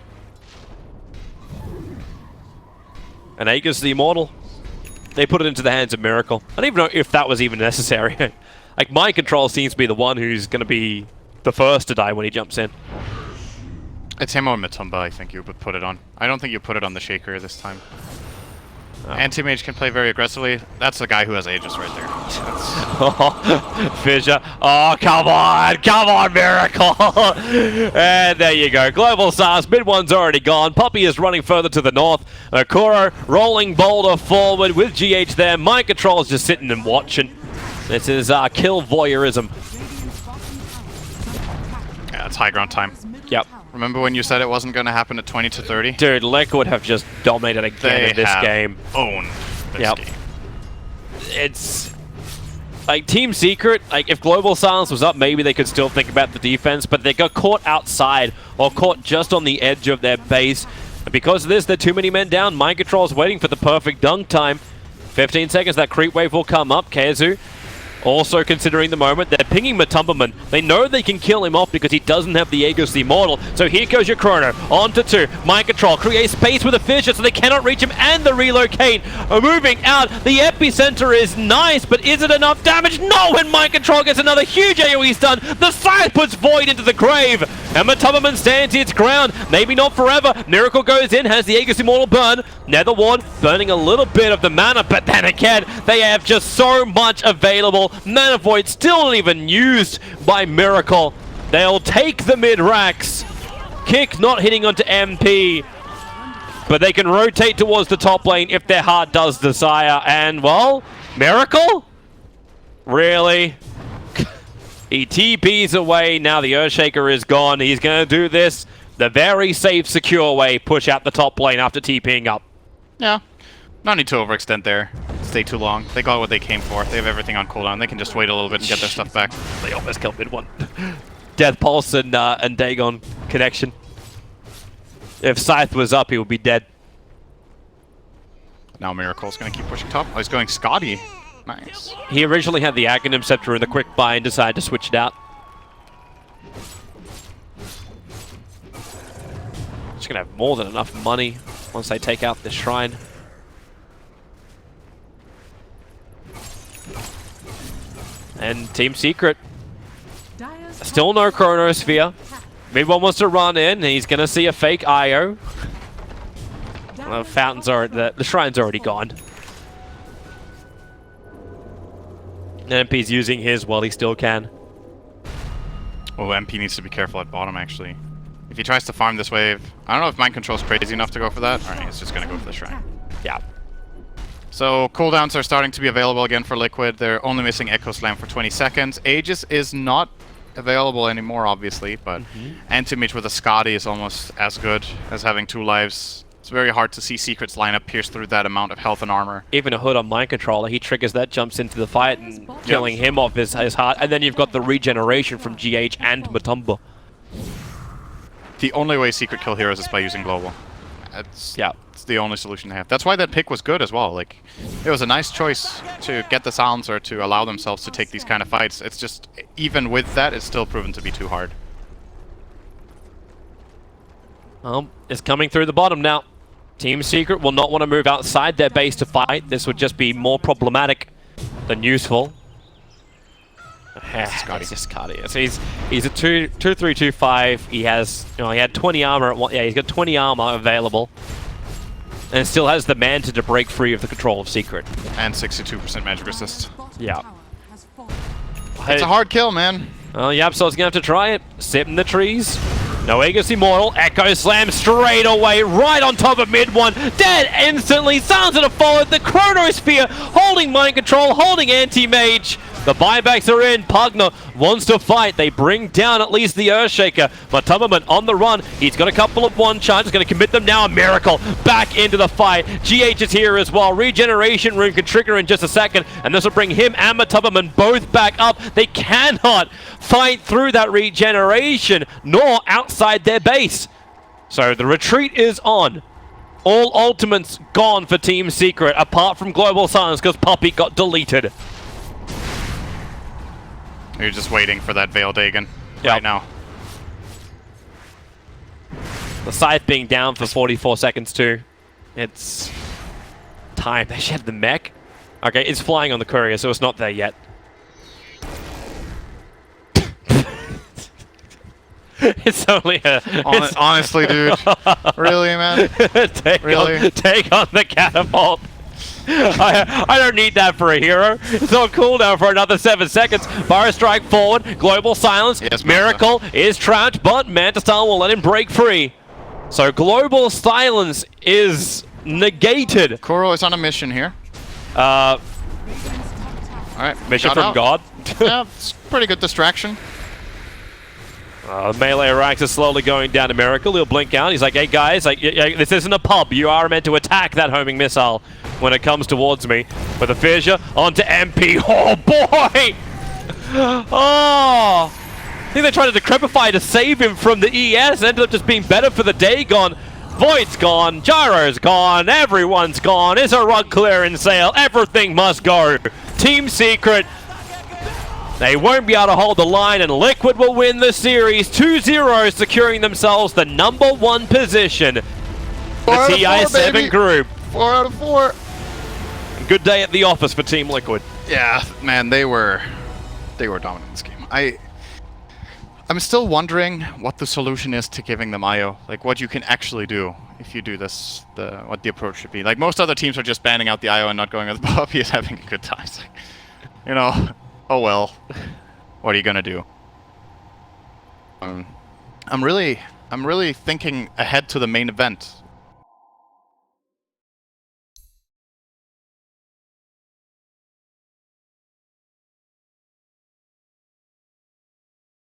And Aegis the Immortal. They put it into the hands of Miracle. I don't even know if that was even necessary. Like, Mind Control seems to be the one who's going to be the first to die when he jumps in. It's him or Matumba, I think you would put it on. I don't think you put it on the Shaker this time. Anti-Mage can play very aggressively. That's the guy who has Aegis right there. Fissure. Oh, come on, Miracle! And there you go. Global SARS, mid one's already gone. Puppey is running further to the north. Kuro rolling boulder forward with GH there. Mind Control is just sitting and watching. This is kill voyeurism. Yeah, it's high ground time. Yep. Remember when you said it wasn't going to happen at 20 to 30? Dude, Liquid have just dominated again in this game. Owned this game. It's like Team Secret, like if Global Silence was up, maybe they could still think about the defense, but they got caught outside or caught just on the edge of their base. And because of this, they're too many men down. Mind Control is waiting for the perfect dunk time. 15 seconds, that creep wave will come up. KheZu also considering the moment. They're pinging Matumberman. They know they can kill him off because he doesn't have the Aegis the Immortal. So here goes your Chrono. On to 2. Mind Control creates space with a Fissure so they cannot reach him and the relocate. Moving out. The epicenter is nice, but is it enough damage? No, and Mind Control gets another huge AoE stun. The scythe puts Void into the grave. And Matumberman stands its ground. Maybe not forever. Miracle goes in, has the Aegis Immortal burn. Nether Ward burning a little bit of the mana, but then again, they have just so much available. Mana Void still not even used by Miracle. They'll take the mid-racks. Kick not hitting onto MP. But they can rotate towards the top lane if their heart does desire. And, well, Miracle? Really? He TPs away. Now the Earthshaker is gone. He's going to do this the very safe, secure way. Push out the top lane after TPing up. Yeah. No need to overextend there. Stay too long. They got what they came for. They have everything on cooldown. They can just wait a little bit and get their stuff back. They almost killed mid one. Death Pulse and Dagon connection. If Scythe was up, he would be dead. Now Miracle's going to keep pushing top. Oh, he's going Scotty. Nice. He originally had the Aghanim Scepter in the quick buy and decided to switch it out. Just going to have more than enough money once they take out this shrine. And Team Secret. Still no Chronosphere. Mid-one wants to run in. He's going to see a fake IO. Well, the shrine's already gone. MP's using his while he still can. Oh, MP needs to be careful at bottom, actually. If he tries to farm this wave, I don't know if Mind Control's crazy enough to go for that. Alright, he's just going to go for the shrine. Yeah. So, cooldowns are starting to be available again for Liquid. They're only missing Echo Slam for 20 seconds. Aegis is not available anymore, obviously, but Anti-Mage with a Scotty is almost as good as having 2 lives. It's very hard to see Secret's lineup pierce through that amount of health and armor. Even a Hood on Mind Controller, he triggers that, jumps into the fight, and killing him off his heart. And then you've got the regeneration from GH and Matumba. The only way Secret kill heroes is by using Global. It's the only solution they have. That's why that pick was good as well. Like, it was a nice choice to get the silencer to allow themselves to take these kind of fights. It's just, even with that, it's still proven to be too hard. It's coming through the bottom now. Team Secret will not want to move outside their base to fight. This would just be more problematic than useful. Scotty. It's just Scotty. So he's a 2-3-2-5. He has, he had 20 armor. He's got 20 armor available, and still has the Manta to break free of the control of Secret. And 62% magic resist. Yeah. It's a hard kill, man. Well, YapzOr's gonna have to try it. Sit in the trees. No Aegis Immortal. Echo Slam straight away, right on top of mid-one. Dead instantly. Silencer to follow. The Chronosphere holding Mind Control, holding Anti-Mage. The buybacks are in. Pugna wants to fight. They bring down at least the Earthshaker. Matumba on the run. He's got a couple of one charges. Going to commit them now. A Miracle back into the fight. GH is here as well. Regeneration Rune can trigger in just a second, and this will bring him and Matumba both back up. They cannot fight through that regeneration, nor outside their base. So the retreat is on. All ultimates gone for Team Secret, apart from Global Silence, because Puppey got deleted. You're just waiting for that Veil Dagon right now. The Scythe being down for 44 seconds too. It's time. They should have the mech. Okay, it's flying on the courier, so it's not there yet. It's only a... Honestly, dude. Really, man? Take on the catapult. I don't need that for a hero. It's on cooldown for another 7 seconds. Fire Strike forward. Global Silence. Yes, Miracle is trapped, but Mantistar will let him break free. So Global Silence is negated. Kuro is on a mission here. Alright, mission from out. God. Yeah, it's pretty good distraction. The melee ranks are slowly going down to Miracle. He'll blink out. He's like, hey guys, like, this isn't a pub. You are meant to attack that homing missile when it comes towards me. With a fissure onto MP. Oh boy! Oh! I think they tried to decrepify to save him from the ES. Ended up just being better for the Dagon. Void's gone. Gyro's gone. Everyone's gone. It's a rug clearance sale. Everything must go. Team Secret. They won't be able to hold the line, and Liquid will win the series 2-0, securing themselves the #1 position. The TI7 group. 4 out of 4. Good day at the office for Team Liquid. Yeah, man, they were dominant in this game. I'm still wondering what the solution is to giving them IO. Like, what you can actually do if you do this, what the approach should be. Like, most other teams are just banning out the IO and not going with Puppey is having a good time. It's like, you know, oh well. What are you gonna do? I'm really thinking ahead to the main event.